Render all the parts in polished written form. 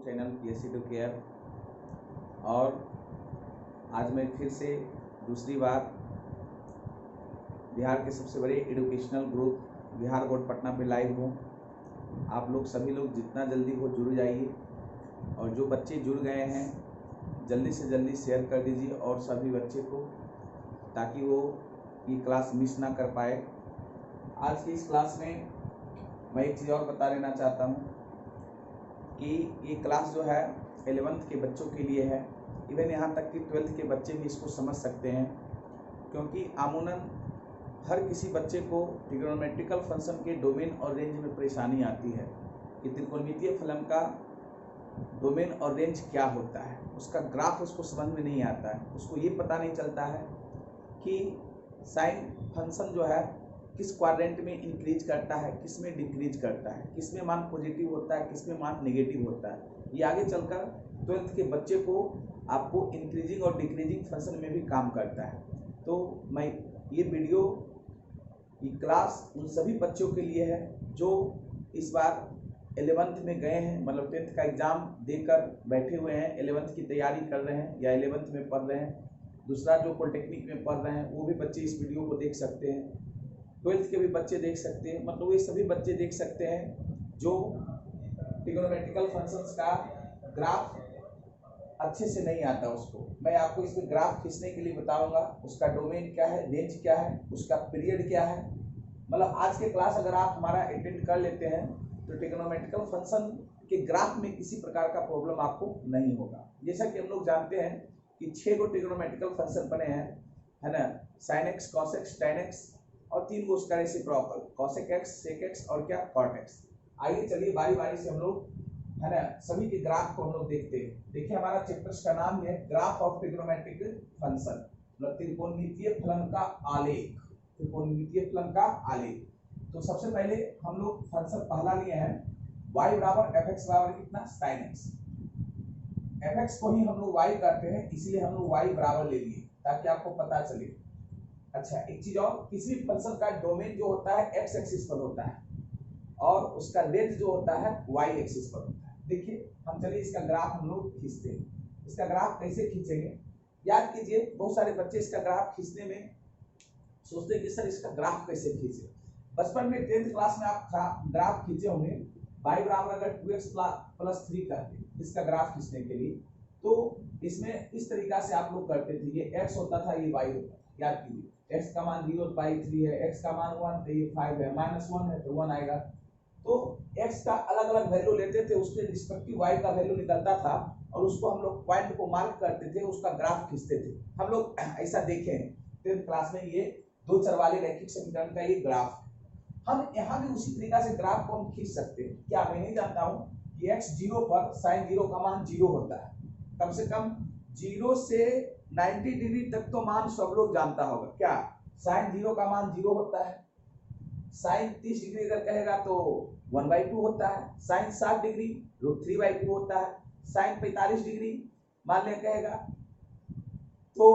Channel PSC to care. और आज मैं फिर से दूसरी बार बिहार के सबसे बड़े educational group Bihar board Patna पे लाइव हूँ। आप लोग सभी लोग जितना जल्दी हो जुड़ जाइए, और जो बच्चे जुड़ गए हैं जल्दी से जल्दी शेयर कर दीजिए और सभी बच्चे को, ताकि वो ये क्लास मिस ना कर पाए। आज की इस क्लास में मैं एक चीज़ और बता देना चाहता हूँ कि ये क्लास जो है 11th के बच्चों के लिए है। इवन यहाँ तक कि 12th के बच्चे भी इसको समझ सकते हैं, क्योंकि अमूमन हर किसी बच्चे को ट्रिग्नोमेट्रिकल फंक्शन के डोमेन और रेंज में परेशानी आती है कि त्रिकोणमितीय फलन का डोमेन और रेंज क्या होता है। उसका ग्राफ उसको समझ में नहीं आता है, उसको ये पता नहीं चलता है कि साइन फंक्शन जो है किस क्वाड्रेंट में इंक्रीज करता है, किस में डिक्रीज करता है, किस में मान पॉजिटिव होता है, किस में मान नेगेटिव होता है। ये आगे चलकर 12th के बच्चे को आपको इंक्रीजिंग और डिक्रीजिंग फंक्शन में भी काम करता है। तो मैं ये वीडियो, ये क्लास उन सभी बच्चों के लिए है जो इस बार 11th में गए हैं, मतलब 10th का एग्ज़ाम देकर बैठे हुए हैं, 11th की तैयारी कर रहे हैं या 11th में पढ़ रहे हैं। दूसरा जो पॉलिटेक्निक में पढ़ रहे हैं वो भी बच्चे इस वीडियो को देख सकते हैं। 12th के भी बच्चे देख सकते हैं, मतलब ये सभी बच्चे देख सकते हैं जो ट्रिग्नोमेट्रिकल फंक्शंस का ग्राफ अच्छे से नहीं आता उसको। मैं आपको इसमें ग्राफ खींचने के लिए बताऊंगा, उसका डोमेन क्या है, रेंज क्या है, उसका पीरियड क्या है। मतलब आज के क्लास अगर आप हमारा अटेंड कर लेते हैं तो ट्रिग्नोमेट्रिकल फंक्शन के ग्राफ में किसी प्रकार का प्रॉब्लम आपको नहीं होगा। जैसा कि हम लोग जानते हैं कि 6 गो ट्रिग्नोमेट्रिकल फंक्शन बने हैं, है ना, sine x, cos x, tan x और 3 गो उसका reciprocal, cosec x, sec x और क्या, कॉट एक्स। आइए चलिए बारी बारी से हम लोग, है ना, सभी के ग्राफ को हम लोग देखते हैं। देखिए हमारा चैप्टर्स का नाम है ग्राफ ऑफ ट्रिग्नोमेट्रिक फंक्शन, मतलब त्रिकोणमितीय फलन का आलेख, त्रिकोणमितीय फलन का आलेख। तो सबसे पहले हम लोग फंक्शन पहला लिए हैं y बराबर एफ एक्स बराबर कितना, साइन एक्स। एफ एक्स को ही हम लोग y करते हैं, इसलिए हम लोग y बराबर ले लिए ताकि आपको पता चले। अच्छा, एक चीज और, किसी भी फंक्शन का डोमेन जो होता है एक्स एक्सिस पर होता है और उसका रेंज जो होता है वाई एक्सिस पर होता है। देखिए हम चलिए इसका ग्राफ हम लोग खींचते हैं। इसका ग्राफ कैसे खींचेंगे, याद कीजिए, बहुत सारे बच्चे इसका ग्राफ खींचने में सोचते हैं कि सर इसका ग्राफ कैसे खींचे। बचपन में 10th क्लास में आप ग्राफ खींचे होंगे, y बराबर अगर 2x प्लस 3 करते इसका ग्राफ खींचने के लिए, तो इसमें इस तरीका से आप लोग करते थे। ये x होता था, ये y होता था। याद कीजिए, x का मान 0/3 है, x का मान 1 तो ये 5 है, -1 है तो 1 आएगा। तो x का अलग अलग वैल्यू लेते थे, उसके रिस्पेक्टिव y का वैल्यू निकलता था और उसको हम लोग पॉइंट को मार्क करते थे, उसका ग्राफ खींचते थे। हम लोग ऐसा देखे हैं 10th क्लास में, ये 2 चर वाले रैखिक समीकरण का ये ग्राफ है। हम यहाँ भी उसी तरीका से ग्राफ को हम खींच सकते हैं। क्या मैं नहीं जानता हूँ कि x 0 पर साइन 0 का मान 0 होता है, कम से कम 0 से 90 डिग्री तक तो मान सब लोग जानता होगा। क्या साइन 0 का मान 0 होता है, साइन 30 डिग्री अगर कहेगा तो 1/2 होता है, साइन 60 डिग्री √3/2 होता है, साइन 45 डिग्री मान ले कहेगा तो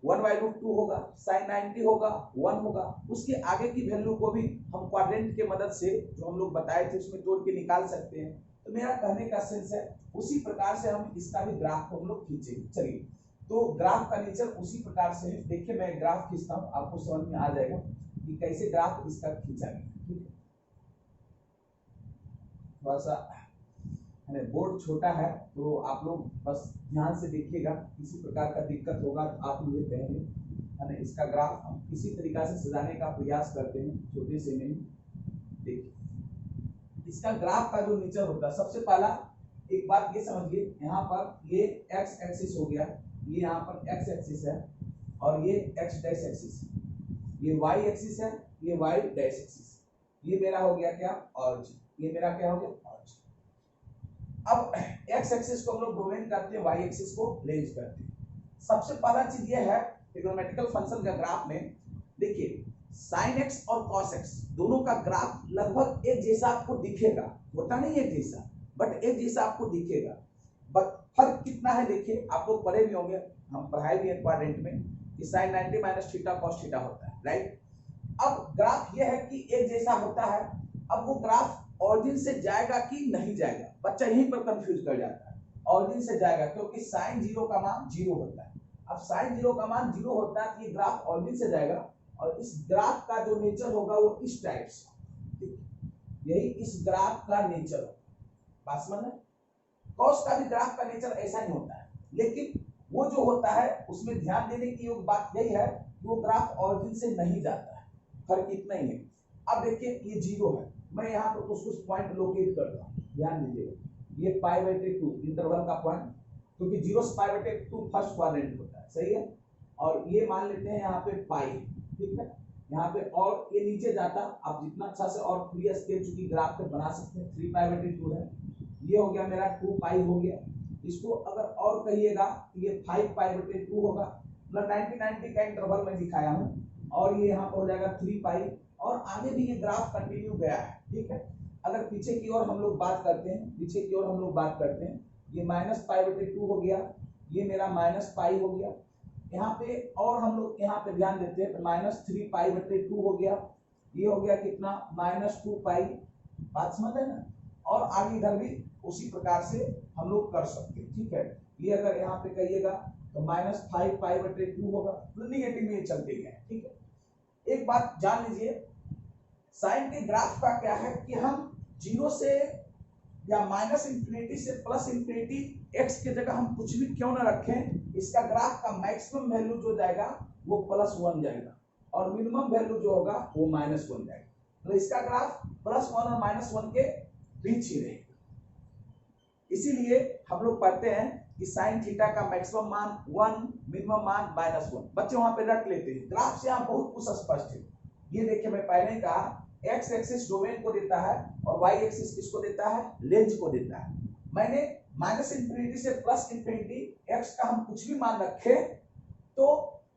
1/2 होगा, साइन 90 होगा 1 होगा। उसके आगे की वैल्यू को भी हम क्वाड्रेंट के मदद से जो हम लोग बताए थे उसमें तोड़ के निकाल सकते हैं। तो मेरा कहने का सेंस है उसी प्रकार से हम इसका भी ग्राफ को हम लोग खींचेंगे। चलिए, तो ग्राफ का नेचर उसी प्रकार से है। देखिए मैं ग्राफ खींचता हूँ, आपको समझ में आ जाएगा कि कैसे ग्राफ इसका खींचा गया। ठीक है, थोड़ा सा बोर्ड छोटा है तो आप लोग बस ध्यान से देखिएगा, किसी प्रकार का दिक्कत होगा तो आप मुझे कहेंगे, है ना। इसका ग्राफ हम किसी तरीका से सजाने का प्रयास करते हैं, छोटे से नहीं। देखिए इसका ग्राफ का जो नेचर होता है, सबसे पहला एक बात ये समझिए, यहाँ पर ये एक्स एक्सिस हो गया, ये यहाँ पर एक्स एक्सिस है और ये एक्स डैश एक्सिस है, ये वाई एक्सिस है, ये वाई डैश एक्सिस, ये मेरा हो गया क्या, ऑरिजिन, ये मेरा क्या हो गया, ऑरिजिन। अब एक्स एक्सिस को हम लोग डोमेन करते हैं, वाई एक्सिस को रेंज करते हैं। सबसे पहला चीज ये है ट्रिग्नोमेट्रिकल फंक्शन का ग्राफ में, देखिए साइन एक्स और कॉस एक्स दोनों का ग्राफ लगभग एक जैसा आपको दिखेगा, होता नहीं एक जैसा, बट एक जैसा आपको दिखेगा। बट फर्क कितना है, देखिए आप लोग पढ़े भी होंगे, हम पढ़ाए भी हैं क्वाड्रेंट में कि sine 90 minus theta cos theta होता है, राइट। अब ग्राफ ये है कि एक जैसा होता है। अब वो ग्राफ ऑरिजिन से जाएगा कि नहीं जाएगा, बच्चा यहीं पर कंफ्यूज कर जाता है। ऑरिजिन से जाएगा क्योंकि साइन जीरो का मान जीरो होता है। अब साइन जीरो का मान जीरो होता है, ये ग्राफ ऑरिजिन से जाएगा और इस ग्राफ का जो नेचर होगा वो इस टाइप से, यही इस ग्राफ का नेचर होगा। बात समझ में? कॉस का भी ग्राफ का नेचर ऐसा ही होता है, लेकिन वो जो होता है उसमें ध्यान देने की योग बात यही है कि वो ग्राफ ऑरिजिन से नहीं जाता है, फर्क इतना ही है। अब देखिए ये जीरो है, मैं यहाँ पर कुछ पॉइंट लोकेट करता हूँ, ध्यान दीजिएगा। ये π/2 इंटरवल का पॉइंट, क्योंकि 0 से π/2 फर्स्ट क्वाड्रेंट होता है, सही है। और ये मान लेते हैं यहाँ पे पाई, ठीक है। यहाँ पे और ये नीचे जाता, आप जितना अच्छा से और फ्री स्केच की ग्राफ पे बना सकते हैं। 3π/2 है, ये हो गया मेरा 2 पाई हो गया। इसको अगर और कहिएगा तो ये 5π/2 होगा, मतलब 90 का इंटरवल में दिखाया हूँ। और ये यहाँ पर हो जाएगा 3 पाई, और आगे भी ये ग्राफ कंटिन्यू गया है, ठीक है। अगर पीछे की ओर हम लोग बात करते हैं, पीछे की ओर हम लोग बात करते हैं, ये -π/2 हो गया, ये मेरा -पाई हो गया। यहाँ पे और हम लोग यहाँ पे ध्यान देते हैं, -3π/2 हो गया, ये हो गया कितना -2 पाई। बात समझ है ना। और आगे इधर भी उसी प्रकार से हम लोग कर सकते हैं, ठीक है। ये अगर यहाँ पे कहिएगा तो -5π/2 होगा, तो निगेटिव में चलते गए, ठीक है। एक बात जान लीजिए, साइन के ग्राफ का क्या है कि हम 0 से या -∞ से +∞ x के जगह हम कुछ भी क्यों ना रखें, इसका ग्राफ का मैक्सिमम वैल्यू जो जाएगा वो +1 जाएगा और मिनिमम वैल्यू जो होगा वो -1 जाएगा। तो इसका ग्राफ +1 और -1 के बीच ही रहेगा। इसीलिए हम लोग पढ़ते हैं कि साइन थीटा का मैक्सिमम मान 1, मिनिमम मान -1। बच्चे वहां पे रख लेते हैं, ग्राफ से यहाँ बहुत कुछ स्पष्ट है। ये देखिए, मैं पहले ही कहा, एक्स एक्सिस डोमेन को देता है और वाई एक्सिस किसको देता है, लेंथ को देता है। मैंने -∞ से +∞ एक्स का हम कुछ भी मान रखे तो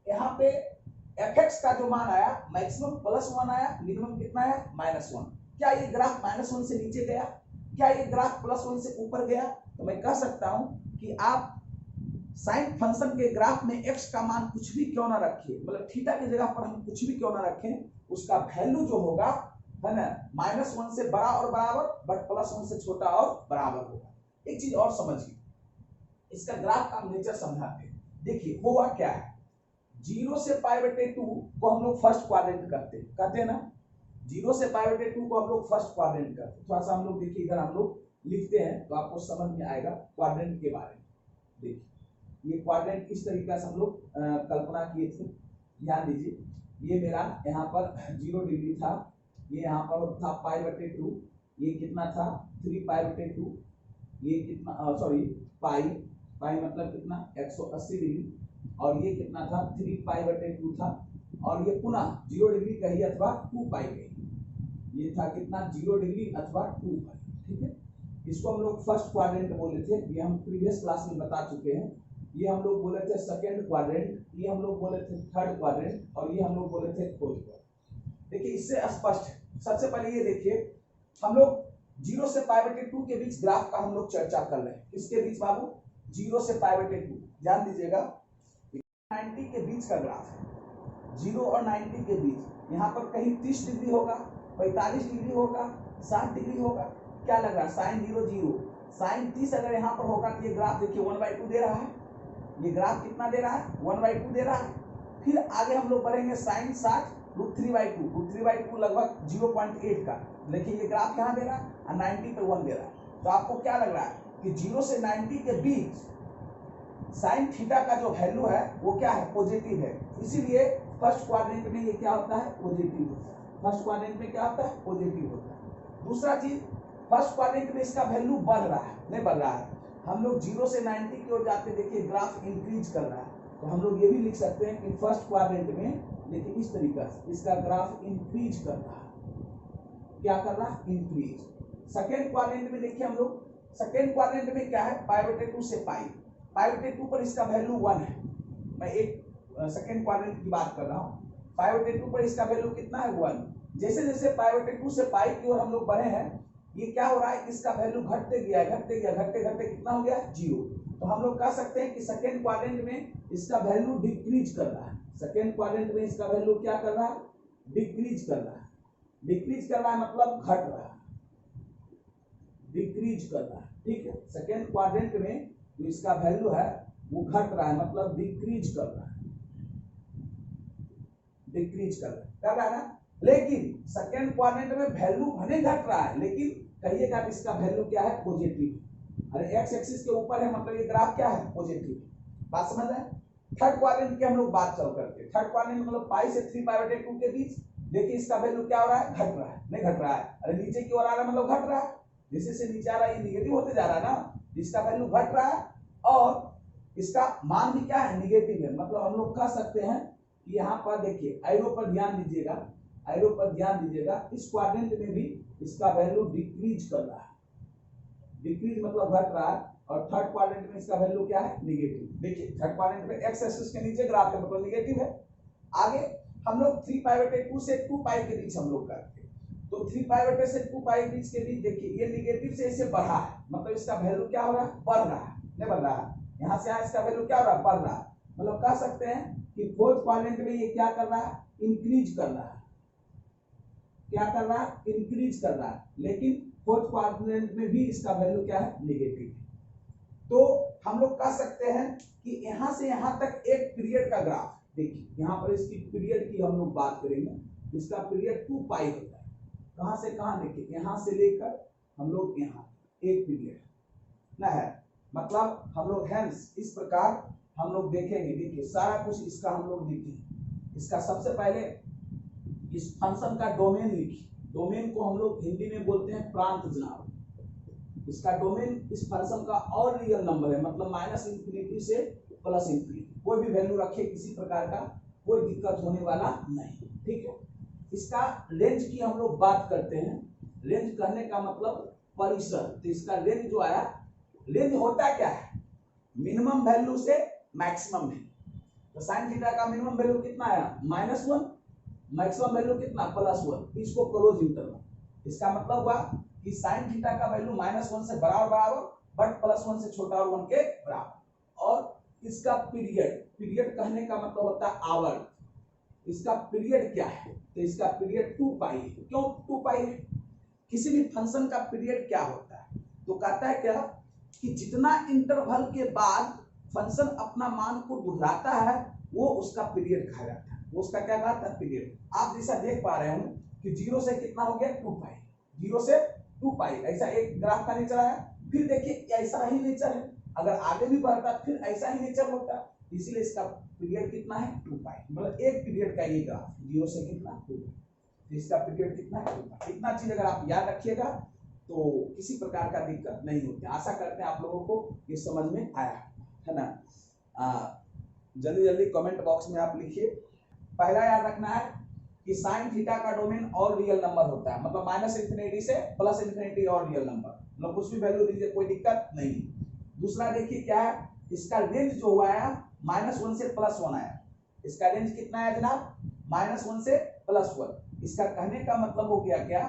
यहाँ पे fx का जो मान आया मैक्सिमम +1 आया, मिनिमम कितना आया -1। क्या ये ग्राफ -1 से नीचे गया, क्या ये ग्राफ +1 से ऊपर गया? तो मैं कह सकता हूं कि आप साइन फंक्शन के ग्राफ में x का मान कुछ भी क्यों ना रखिए, मतलब थीटा की जगह पर हम कुछ भी क्यों ना रखें, उसका वैल्यू जो होगा है ना -1 से बड़ा और बराबर, बट +1 से छोटा और बराबर होगा। एक चीज और समझिए, इसका ग्राफ का नेचर समझाते हैं। देखिए हुआ क्या है, 0 से π/2 को हम लोग फर्स्ट क्वाड्रेंट कहते हैं ना, 0 से π/2 को हम लोग फर्स्ट क्वाड्रेंट करते हैं। थोड़ा सा हम लोग देखिए, इधर हम लोग लिखते हैं तो आपको समझ में आएगा क्वाड्रेंट के बारे में। देखिए ये क्वाड्रेंट इस तरीके से हम लोग कल्पना किए थे। ध्यान दीजिए, ये मेरा यहाँ पर 0 डिग्री था, ये यहाँ पर था π/2, ये कितना था 3π/2, ये कितना सॉरी पाई मतलब कितना 180 डिग्री, और ये कितना था 3π/2 था, और ये पुनः 0 डिग्री कही अथवा 2 पाई कही, ये था कितना 0 डिग्री अथवा 2 पाई, ठीक है। इसको हम लोग फर्स्ट क्वाड्रेंट बोले थे, ये हम प्रीवियस क्लास में बता चुके हैं। ये हम लोग बोले थे सेकंड क्वाड्रेंट, ये हम लोग बोले थे थर्ड क्वाड्रेंट, और ये हम लोग बोले थे फोर्थ क्वाड्रेंट। देखिए इससे स्पष्ट है। सबसे पहले ये देखिए, हम लोग 0 से π/2 के बीच ग्राफ का हम लोग चर्चा कर रहे हैं। किसके बीच बाबू? 0 से π/2। ध्यान दीजिएगा, 90 के बीच का ग्राफ है, 0 और 90 के बीच। यहाँ पर कहीं 30 डिग्री होगा, 45 डिग्री होगा, 60 डिग्री होगा। क्या लग रहा है? साइन 0 0, साइन 30 अगर यहाँ पर होगा तो ये ग्राफ देखिए 1/2 दे रहा है। ये ग्राफ कितना दे रहा है? 1/2 दे रहा है। फिर आगे हम लोग बढ़ेंगे, साइन 60 √3/2, √3/2 लगभग 0.8 का। देखिए ये ग्राफ यहाँ दे रहा है और 90 पे 1 दे रहा है। तो आपको क्या लग रहा है कि 0 से 90 के बीच साइन थीटा का जो वैल्यू है वो क्या है? पॉजिटिव है। इसीलिए फर्स्ट क्वाड्रेंट में ये क्या होता है? पॉजिटिव होता है। फर्स्ट क्वाड्रेंट में क्या होता है? पॉजिटिव होता है। दूसरा चीज, फर्स्ट क्वाड्रेंट में इसका वैल्यू बढ़ रहा है, नहीं बढ़ रहा है। हम लोग 0 से 90 की ओर जाते, देखिए ग्राफ इंक्रीज कर रहा है। तो हम लोग ये भी लिख सकते हैं कि फर्स्ट क्वाड्रेंट में देखिए इस तरीका से इसका ग्राफ इंक्रीज कर रहा है। क्या कर रहा है? इंक्रीज। सेकेंड क्वाड्रेंट में देखिए हम लोग, सेकेंड क्वाड्रेंट में क्या है? π/2 से π/2 पर इसका वैल्यू 1 है। मैं एक सेकेंड क्वाड्रेंट की बात कर रहा हूँ। π/2 पर इसका वैल्यू कितना है? 1। जैसे जैसे π/2 से पाई की ओर हम लोग बढ़े हैं, ये क्या हो रहा है? इसका वैल्यू घटते गया, घटते गया, घटते घटते कितना हो गया? 0। तो हम लोग कह सकते हैं कि सेकेंड क्वाड्रेंट में इसका वैल्यू डिक्रीज कर रहा है। सेकेंड क्वाड्रेंट में इसका वैल्यू क्या कर रहा है? डिक्रीज कर रहा है। डिक्रीज कर रहा है मतलब घट रहा है। डिक्रीज कर रहा है, ठीक है। सेकेंड क्वाड्रेंट में जो इसका वैल्यू है वो घट रहा है, मतलब डिक्रीज कर रहा है, डिक्रीज कर रहा है ना। लेकिन सेकेंड क्वाड्रेंट में वैल्यू भले घट रहा है, लेकिन कहिएगा इसका वैल्यू क्या है, पॉजिटिव। अरे एक्स एक्सिस के ऊपर है, मतलब ये ग्राफ क्या है, पॉजिटिव। बात समझ रहे हैं। थर्ड क्वाड्रेंट की हम लोग बात चल करते हैं। थर्ड क्वाड्रेंट मतलब पाई से 3π/2 के बीच। देखिए इसका वैल्यू क्या हो रहा है, घट रहा है, नहीं घट रहा है, अरे नीचे की ओर आ रहा है, मतलब घट रहा है। जैसे से नीचे आ रहा है ये निगेटिव होते जा रहा है ना, इसका वैल्यू घट रहा है और इसका मान भी क्या है, निगेटिव है। मतलब हम लोग कह सकते हैं कि यहाँ पर देखिए एरो पर ध्यान दीजिएगा, एरो पर ध्यान दीजिएगा, इस क्वाड्रेंट में भी इसका वैल्यू डिक्रीज कर रहा है। डिक्रीज मतलब घट रहा है, और थर्ड क्वाड्रेंट में इसका वैल्यू क्या है, निगेटिव। देखिए थर्ड क्वाड्रेंट में एक्स एक्सिस के नीचे ग्राफ है, मतलब निगेटिव है। आगे हम लोग 3π/2 से 2π के बीच हम लोग करते हैं, तो 3π/2 से 2π के बीच देखिए ये निगेटिव से इसे बढ़ा है, मतलब इसका वैल्यू क्या हो रहा है, बढ़ रहा है, नहीं बढ़ रहा है। यहाँ से यहाँ इसका वैल्यू क्या हो रहा है, बढ़ रहा है। मतलब कह सकते हैं कि फोर्थ क्वाड्रेंट में ये क्या कर रहा है, इंक्रीज कर रहा है। क्या कर रहा है, इंक्रीज कर रहा है। लेकिन फोर्थ क्वाड्रेंट में भी इसका वैल्यू क्या है, निगेटिव। तो हम लोग कह सकते हैं कि यहां से यहां तक एक पीरियड का ग्राफ, देखिए यहां पर इसकी पीरियड की हम लोग बात करेंगे। इसका पीरियड 2π होता है। कहां से कहां, देखिए यहां से लेकर हम लोग यहां एक पीरियड ना है, मतलब हम लोग हेंस इस प्रकार हम लोग देखेंगे। देखिए सारा कुछ इसका हम लोग देखेंगे। इसका सबसे पहले इस फंक्शन का डोमेन लिखिए। डोमेन को हम लोग हिंदी में बोलते हैं प्रांत जनाब। इसका डोमेन इस फंक्शन का और रियल नंबर है, मतलब -∞ से +∞। कोई भी वैल्यू रखे, किसी प्रकार का कोई दिक्कत होने वाला नहीं, ठीक है। इसका रेंज की हम लोग बात करते हैं। रेंज कहने का मतलब परिसर। तो इसका रेंज जो आया, रेंज होता क्या है, मिनिमम वैल्यू से मैक्सिमम वैल्यू। तो साइन थीटा का मिनिमम वैल्यू कितना आया, -1, मैक्सिमम वैल्यू कितना, +1। इसको क्लोज इंटरवल। इसका मतलब हुआ कि साइन थीटा का वैल्यू -1 से बराबर बट +1 से छोटा और 1 के बराबर। और इसका पीरियड, पीरियड कहने का मतलब होता है आवर्त। इसका पीरियड क्या है, तो इसका पीरियड 2π है। क्यों 2π है, किसी भी फंक्शन का पीरियड क्या होता है, तो कहता है क्या कि जितना इंटरवल के बाद फंक्शन अपना मान को दोहराता है वो उसका पीरियड कहा जाता है। वो उसका क्या कहता है, पीरियड। आप जैसा देख पा रहे हैं कि 0 से कितना हो गया, 2π, 0 से 2π, ऐसा एक ग्राफ का नेचर आया। फिर देखिए ऐसा ही नेचर है, अगर आगे भी बढ़ता फिर ऐसा ही नेचर होता, इसीलिए इसका पीरियड कितना है, 2π। मतलब एक पीरियड का ये ग्राफ 0 से कितना, 2π। इसका पीरियड कितना है, 2π। इतना चीज अगर आप याद रखिएगा तो किसी प्रकार का दिक्कत नहीं होती। आशा करते हैं आप लोगों को ये समझ में आया है ना। जल्दी जल्दी कमेंट बॉक्स में आप लिखिए। पहला याद रखना है कि साइन थीटा का डोमेन और रियल नंबर होता है, मतलब -∞ से +∞ और रियल नंबर, मतलब कुछ भी वैल्यू दीजिए, कोई दिक्कत नहीं। दूसरा देखिए क्या है, इसका रेंज जो हुआ है -1 से +1 आया। इसका रेंज कितना है जनाब, -1 से +1। इसका कहने का मतलब हो गया क्या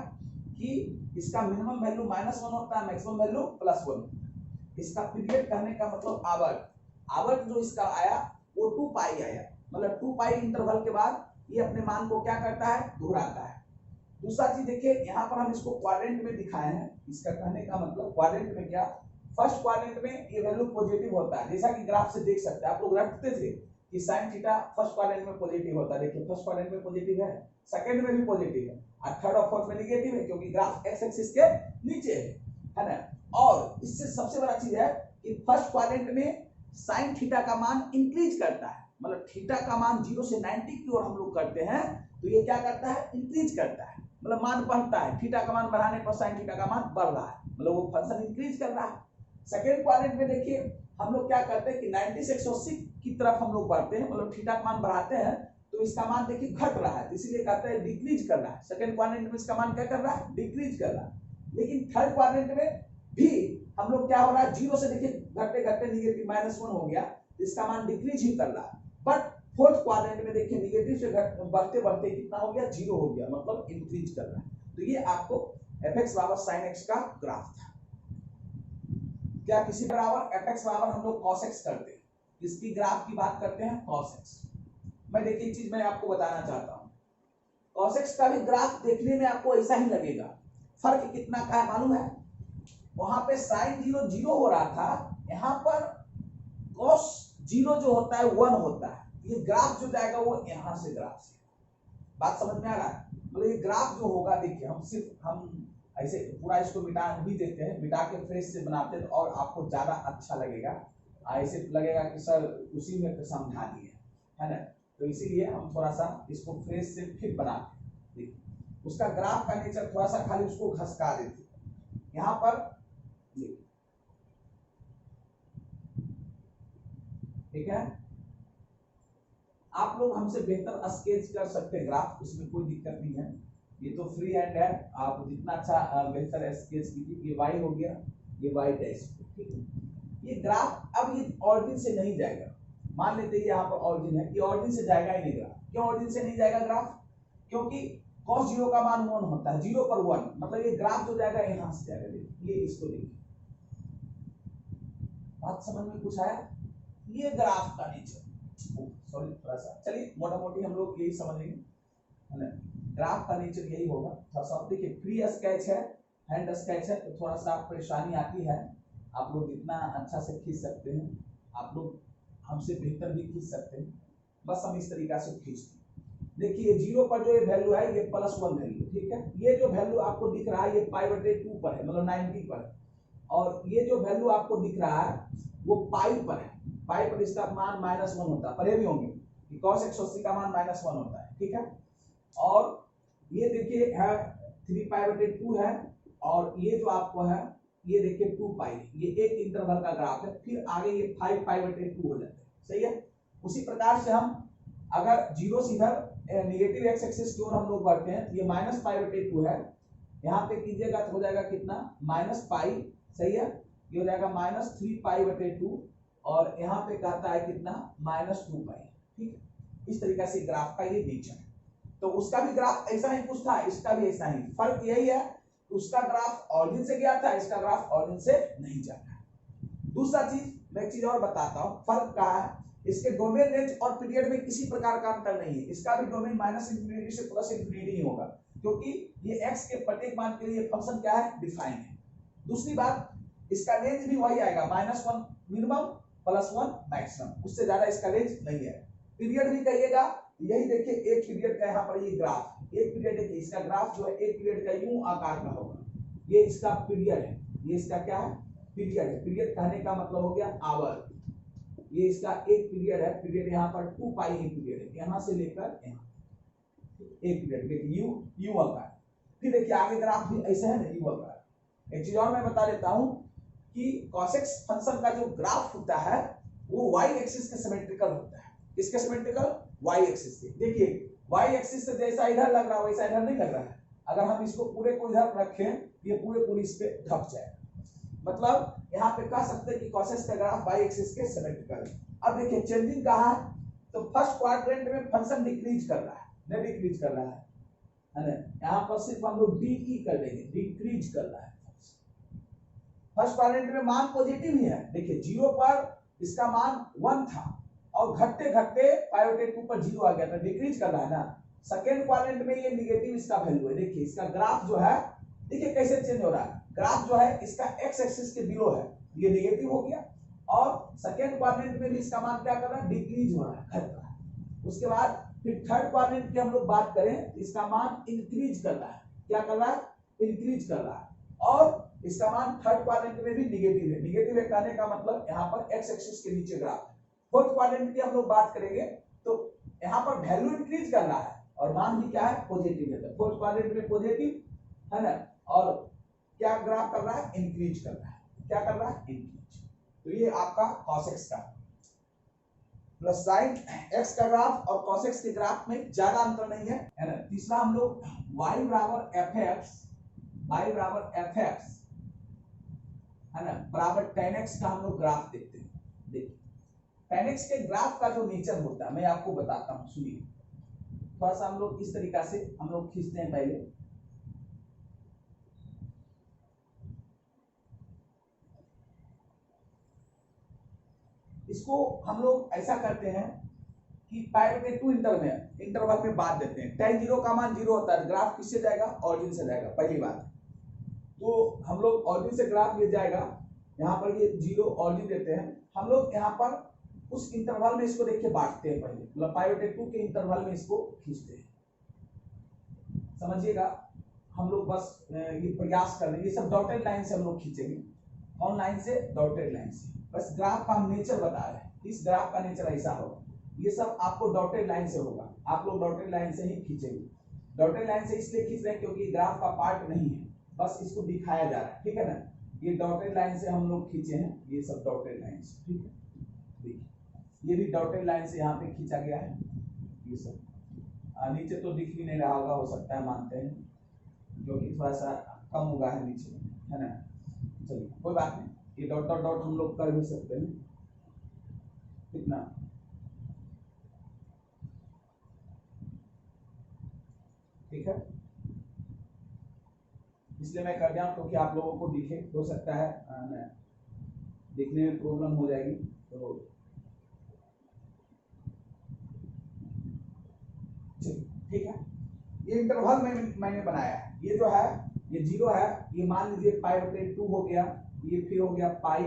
कि इसका मिनिमम वैल्यू -1 होता है, मैक्सिमम वैल्यू +1। इसका पीरियड कहने का मतलब आवर्त। आवर्त जो इसका आया वो 2π आया, मतलब 2π इंटरवल के बाद ये अपने मान को क्या करता है, दोहराता है। दूसरा चीज देखिए, यहाँ पर हम इसको क्वाड्रेंट में दिखाए हैं। इसका कहने का मतलब क्वाड्रेंट में क्या, फर्स्ट क्वाड्रेंट में ये वैल्यू पॉजिटिव होता है, जैसा कि ग्राफ से देख सकते हैं। आप लोग रखते थे कि साइन थीटा फर्स्ट क्वाड्रेंट में पॉजिटिव होता है। देखिए फर्स्ट क्वाड्रेंट में पॉजिटिव है, सेकंड में भी पॉजिटिव है, और थर्ड और फोर्थ में नेगेटिव है, क्योंकि ग्राफ एक्स एक्सिस के नीचे है ना। और इससे सबसे बड़ा चीज है कि फर्स्ट क्वाड्रेंट में साइन थीटा का मान इंक्रीज करता है, मतलब थीटा का मान 0 से 90 की ओर हम लोग करते हैं तो ये क्या करता है, इंक्रीज करता है, मतलब मान बढ़ता है। थीटा का मान बढ़ाने पर साइन थीटा का मान बढ़ रहा है, मतलब वो फंक्शन इंक्रीज कर रहा है। सेकेंड क्वाड्रेंट में देखिए हम लोग क्या करते हैं कि 90 से 180 की तरफ हम लोग बढ़ते हैं, मतलब थीटा का मान बढ़ाते हैं तो इसका मान देखिए घट रहा है, इसीलिए कहते हैं डिक्रीज कर रहा है। सेकेंड क्वाड्रेंट में इसका मान क्या कर रहा है, डिक्रीज कर रहा है। लेकिन थर्ड क्वाड्रेंट में भी हम लोग क्या हो रहा है, 0 से देखिए घटते घटते निगेटिव -1 हो गया, इसका मान डिक्रीज ही कर रहा है। बट फोर्थ क्वाड्रेंट में देखिए निगेटिव से बढ़ते बढ़ते कितना हो गया, 0 हो गया, मतलब इंक्रीज कर रहा है। तो ये आपको fx बराबर sin x का ग्राफ था। क्या किसी बराबर fx बराबर हम लोग cos x करते हैं, इसकी ग्राफ की बात करते हैं cos x। मैं देखिए एक चीज मैं आपको बताना चाहता हूँ, cos x का भी ग्राफ देखने में आपको ऐसा ही लगेगा, फर्क कितना का है मालूम है, वहां पे साइन 0 0 हो रहा था, यहाँ पर कॉस 0 जो होता है 1 होता है। ये ग्राफ जो जाएगा वो यहाँ से ग्राफ से, बात समझ में आ रहा है? मतलब ये ग्राफ जो होगा, देखिए हम ऐसे पूरा इसको मिटा भी देते हैं, मिटा के फ्रेश से बनाते हैं और आपको ज्यादा अच्छा लगेगा, ऐसे लगेगा कि सर उसी में समझा दिए, है ना। तो इसीलिए हम थोड़ा सा इसको फ्रेश से फिर बनाते हैं। उसका ग्राफ का नेचर थोड़ा सा खाली उसको घसका देते हैं। यहाँ पर ठीक है, आप लोग हमसे बेहतर स्केच कर सकते हैं ग्राफ, इसमें कोई दिक्कत नहीं है, ये तो फ्री हैंड है, आप जितना अच्छा बेहतर स्केच कीजिए। ये वाई हो गया, ये वाई डैश, ठीक है। ये ग्राफ अब ये ऑरिजिन से नहीं जाएगा, मान लेते हैं यहाँ पर ऑरिजिन है, ये ऑरिजिन से जाएगा ही नहीं ग्राफ। क्यों ऑरिजिन से नहीं जाएगा ग्राफ? क्योंकि cos 0 का मान 1 होता है, 0 पर 1, मतलब ये ग्राफ जो जाएगा यहाँ से जाएगा। देखिए ये इसको देखिए, बात समझ में कुछ आया? ये ग्राफ का नेचर, सॉरी थोड़ा सा, चलिए मोटा मोटी हम लोग यही समझेंगे, है ना। ग्राफ का नेचर यही होगा। थोड़ा सा देखिए, फ्री स्केच है, हैंड स्केच है, तो थोड़ा सा परेशानी आती है। आप लोग जितना अच्छा से खींच सकते हैं, आप लोग हमसे बेहतर भी खींच सकते हैं, बस हम इस तरीका से खींचते हैं। देखिए 0 पर जो ये वैल्यू है ये +1 वैल्यू, ठीक है। ये जो वैल्यू आपको दिख रहा है ये π/2 पर है, मतलब 90 पर है। और ये जो वैल्यू आपको दिख रहा है वो पाई पर है, पाई पर इसका मान -1 होता है, पढ़े भी होंगे कि cos 180 का मान -1 होता है, ठीक है। और ये देखिए है 3π/2 है, और ये जो आपको है ये देखिए 2π, ये एक इंटरवल का ग्राफ है, फिर आगे ये 5π/2 हो जाता है, सही है। उसी प्रकार से हम अगर 0 से इधर नेगेटिव एक्स एक्सिस की ओर हम लोग बढ़ते हैं, ये -π/2 है, यहाँ पे कीजिएगा तो हो जाएगा कितना, -π, सही है। ये हो जाएगा -3π/2, और यहाँ पे कहता है कितना, -2π, ठीक है। इस तरीके से ग्राफ का ये नेचर है। तो उसका भी ग्राफ ऐसा ही कुछ था, इसका भी ऐसा ही, फर्क यही है उसका ग्राफ ऑरिजिन से गया था, इसका ग्राफ ऑरिजिन से नहीं जाता है। दूसरा चीज मैं एक चीज और बताता हूँ, फर्क क्या है, इसके डोमेन रेंज और पीरियड में किसी प्रकार का अंतर नहीं है। इसका भी डोमेन -∞ से +∞ ही होगा, क्योंकि ये x के प्रत्येक मान के लिए फंक्शन क्या है, डिफाइन है। दूसरी बात, इसका रेंज भी वही आएगा, -1 मिनिमम +1 मैक्सिमम, उससे ज्यादा इसका रेंज नहीं है। पीरियड भी कहिएगा, यही देखिए एक पीरियड का यहाँ पर ये ग्राफ, एक पीरियड देखिए, इसका ग्राफ जो है एक पीरियड का यूं आकार का होगा, ये इसका पीरियड है, ये इसका क्या है, पीरियड है। पीरियड कहने का मतलब हो गया आवर, ये इसका एक पीरियड है, पीरियड यहाँ पर 2π ही पीरियड है, यहाँ से लेकर यहाँ एक पीरियड, देखिए यू आकार। फिर देखिए आगे ग्राफ भी ऐसे है ना, यू आकार। एक चीज और मैं बता देता हूँ कि cosx फंक्शन का जो ग्राफ होता है वो y एक्सिस के सिमेट्रिकल होता है। किसके सिमेट्रिकल? y एक्सिस के। देखिए y एक्सिस से जैसा इधर लग रहा है वैसा इधर नहीं लग रहा है, अगर हम इसको पूरे को इधर रखें ये पूरे इस पे ढक जाएगा, मतलब यहाँ पे कह सकते हैं कि cosx का ग्राफ y एक्सिस के सिमेट्रिकल है। अब देखिए चेंजिंग कहाँ है, तो फर्स्ट क्वाड्रेंट में फंक्शन डिक्रीज कर रहा है, नहीं डिक्रीज कर रहा है ना, यहाँ पर सिर्फ हम लोग डी कर देंगे, डिक्रीज कर रहा है। फर्स्ट क्वाड्रेंट में मान पॉजिटिव ही है, देखिए 0 पर इसका मान 1 था और घटते घटते π/2 पर 0 आ गया, तो डिक्रीज कर रहा है ना। सेकेंड क्वाड्रेंट में ये निगेटिव इसका वैल्यू है, देखिए इसका ग्राफ जो है, देखिए कैसे चेंज हो रहा है, ग्राफ जो है इसका x एक्सिस के बिलो है, ये निगेटिव हो गया, और सेकेंड क्वाड्रेंट में भी इसका मान क्या कर रहा है, डिक्रीज हो रहा है, घट रहा है। उसके बाद फिर थर्ड क्वाड्रेंट की हम लोग बात करें, इसका मान इंक्रीज कर रहा है, क्या कर रहा है, इंक्रीज कर रहा है, और इसका मान थर्ड क्वाड्रेंट में भी निगेटिव है। निगेटिव है कहने का मतलब यहाँ पर x एक्सिस के नीचे ग्राफ है। फोर्थ क्वाड्रेंट की हम लोग बात करेंगे तो यहाँ पर वैल्यू इंक्रीज कर रहा है और मान भी क्या है, पॉजिटिव है। फोर्थ क्वाड्रेंट में पॉजिटिव है ना, और क्या ग्राफ कर रहा है, इंक्रीज कर रहा है, क्या कर रहा है, इंक्रीज। तो ये आपका cos x का प्लस साइन x का ग्राफ और cos x के ग्राफ में ज्यादा अंतर नहीं है ना। तीसरा हम लोग y बराबर fx है ना बराबर tan x का हम लोग ग्राफ देखते हैं। देखिए tan x के ग्राफ का जो नेचर होता है मैं आपको बताता हूँ, सुनिए थोड़ा सा। हम लोग इस तरीका से हम लोग खींचते हैं, पहले इसको हम लोग ऐसा करते हैं कि π/2 इंटरवल में बात देते हैं। tan 0 का मान 0 होता है, ग्राफ किससे जाएगा, ऑरिजिन से जाएगा, पहली बात। तो हम लोग ऑरिजिन से ग्राफ ले जाएगा, यहाँ पर ये 0 ऑरिजिन देते हैं, हम लोग यहाँ पर उस इंटरवल में इसको देखिए बांटते हैं पहले, मतलब π/2 के इंटरवल में इसको खींचते हैं, समझिएगा। हम लोग बस ये प्रयास कर रहे हैं, ये सब डॉटेड लाइन से हम लोग खींचेंगे, ऑन लाइन से डॉटेड लाइन से, बस ग्राफ का हम नेचर बता रहे हैं, इस ग्राफ का नेचर ऐसा होगा, ये सब आपको डॉटेड लाइन से होगा, आप लोग डॉटेड लाइन से ही खींचेंगे। डॉटेड लाइन से इसलिए खींच रहे हैं क्योंकि ग्राफ का पार्ट नहीं है, बस इसको दिखाया जा रहा है, ठीक है ना। ये डॉटेड लाइन से हम लोग खींचे हैं, ये सब डॉटेड लाइन से, ठीक है। देखिए ये भी डॉटेड लाइन से यहाँ पे खींचा गया है, ये सब नीचे तो दिख भी नहीं रहा होगा, हो सकता है, मानते हैं क्योंकि थोड़ा सा कम हुआ है नीचे, है ना। चलिए कोई बात नहीं, ये डॉट डॉट डॉट हम लोग कर भी सकते हैं, कितना, ठीक है। इसलिए मैं कर दिया हूं क्योंकि आप लोगों को दिखे, हो सकता है दिखने में प्रॉब्लम हो जाएगी, तो ठीक है। ये इंटरवल मैंने बनाया है, ये जो है ये 0 है, ये मान लीजिए π/2 हो गया, ये फिर हो गया पाई,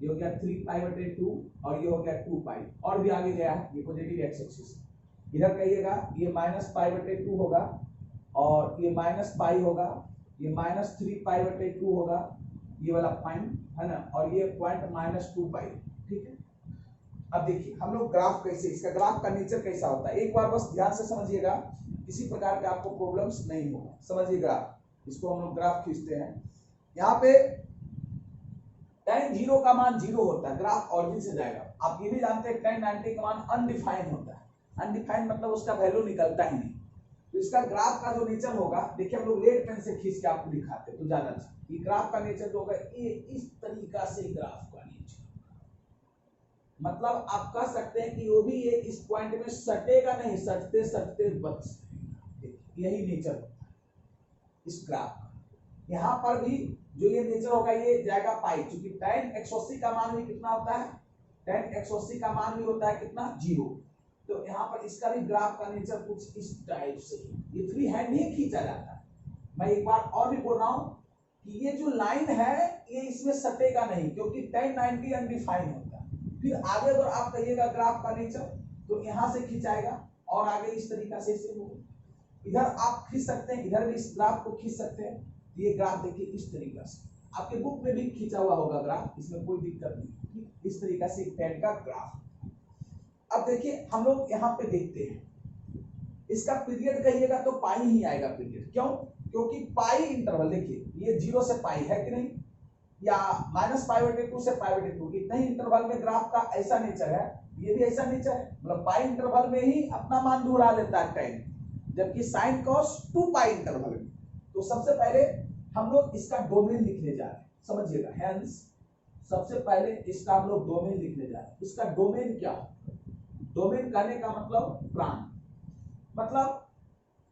ये हो गया 3π/2 और ये हो गया 2π, और भी आगे गया है, ये पॉजिटिव एक्स एक्सिस। इधर कहिएगा ये -π/2 होगा और ये -π होगा, ये -3π/2 होगा, ये वाला पॉइंट है ना, और ये पॉइंट -2π, ठीक है। अब देखिए हम लोग ग्राफ कैसे, इसका ग्राफ का नेचर कैसा होता है, एक बार बस ध्यान से समझिएगा, किसी प्रकार के आपको प्रॉब्लम्स नहीं होगा। समझिए ग्राफ, इसको हम लोग ग्राफ खींचते हैं, यहाँ पे tan 0 का मान 0 होता है, ग्राफ ऑरिजिन से जाएगा। आप ये भी जानते हैं tan 90 का मान अनडिफाइंड होता है, अनडिफाइंड मतलब उसका वैल्यू निकलता ही नहीं। तो इसका ग्राफ का जो नेचर होगा, देखिए हम लोग रेड पेन से खींच के आपको दिखाते हैं तो ज्यादा अच्छा। ये ग्राफ का नेचर जो होगा, ये इस तरीका से ग्राफ का नेचर, मतलब आप कह सकते हैं कि वो भी ये इस पॉइंट में सटेगा नहीं, सटते सटते बच जाएगा, यही नेचर होता है इस ग्राफ का। यहाँ पर भी जो ये नेचर होगा, ये जाएगा पाई, क्योंकि tan 180 का मान भी कितना होता है, tan 180 का मान भी होता है कितना, 0। तो यहाँ पर इसका भी ग्राफ का नेचर कुछ इस टाइप से, ये फ्री हैंड ही खींचा जाता है। मैं एक बार और भी बोल रहा हूँ कि ये जो लाइन है ये इसमें सटेगा नहीं, क्योंकि tan 90 अनडिफाइंड होता है। फिर आगे अगर आप कहिएगा ग्राफ का नेचर, तो यहाँ से खींचाएगा और आगे इस तरीका से इसे होगा। इधर आप खींच सकते हैं, इधर भी इस ग्राफ को खींच सकते हैं। ये ग्राफ देखिए इस तरीका से, आपके बुक में भी खींचा हुआ होगा ग्राफ, इसमें कोई दिक्कत नहीं, इस तरीका से tan का ग्राफ। अब देखिए हम लोग यहाँ पे देखते हैं, इसका पीरियड कहिएगा तो पाई ही आएगा पीरियड, क्यों, क्योंकि पाई इंटरवल, देखिए ये 0 से पाई है कि नहीं, या -π/2 से π/2, इतना ही इंटरवल में ग्राफ का ऐसा नेचर है, ये भी ऐसा नेचर है, मतलब पाई इंटरवल में ही अपना मान दोहरा लेता है टाइम, जबकि साइन कॉस 2π इंटरवल में। तो सबसे पहले हम लोग इसका डोमेन लिखने जा रहे हैं, समझिएगा। हेंस सबसे पहले इसका हम लोग डोमेन लिखने जा रहे हैं। इसका डोमेन क्या है, डोमेन कहने का मतलब प्रांत, मतलब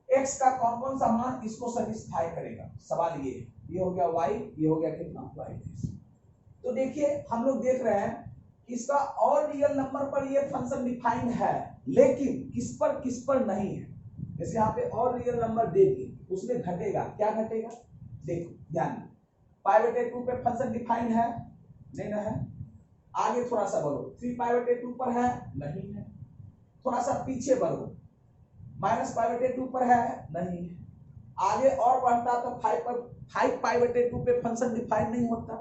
x का कौन कौन सा मान इसको सेटिस्फाई करेगा, सवाल ये हो गया y, ये हो गया कितना y। तो देखिए हम लोग देख रहे हैं इसका और रियल नंबर पर ये फंक्शन डिफाइन है, लेकिन किस पर नहीं है। जैसे यहाँ पे और रियल नंबर दे दिए, उसमें घटेगा, क्या घटेगा, देखो ध्यान, π/2 पे फंक्शन डिफाइन है, नहीं ना है। आगे थोड़ा सा बढ़ो, 3π/2 पर है, नहीं है। थोड़ा सा पीछे बढ़ो, -π/2 पर है, नहीं है। आगे और बढ़ता तो 5π/2 पे फंक्शन डिफाइन नहीं होता।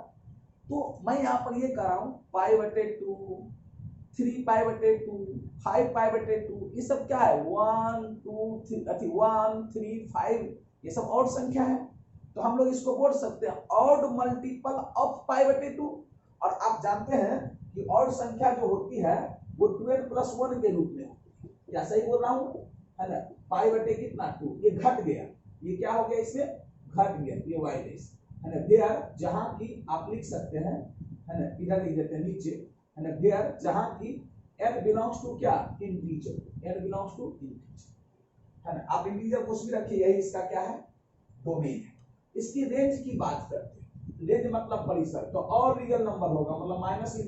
तो मैं यहाँ पर ये कर रहा हूँ π/2, 3π/2, 5π/2, ये सब क्या है, 1 2 3 5, ये सब ऑड संख्या है। तो हम लोग इसको बोल सकते हैं ऑड मल्टीपल ऑफ π/2। और आप जानते हैं कि ऑड संख्या जो होती है वो 12 + 1 के रूप में होती है, क्या सही बोल रहा हूँ, है ना। π/कितना 2, ये घट गया, ये क्या हो गया, इसमें घट गया, ये y डेस, है ना। देयर जहां की आप लिख सकते हैं, है ना, इधर लिख देते हैं नीचे, है ना। देयर जहां की n बिलोंग्स टू क्या, integer, n belongs to integer, है ना। आप इंटीजर कुछ भी रखिए, यही इसका क्या है, डोमेन है। इसकी रेंज की बात करते हैं, रेंज मतलब परिसर, तो और रियल नंबर होगा, मतलब -∞ से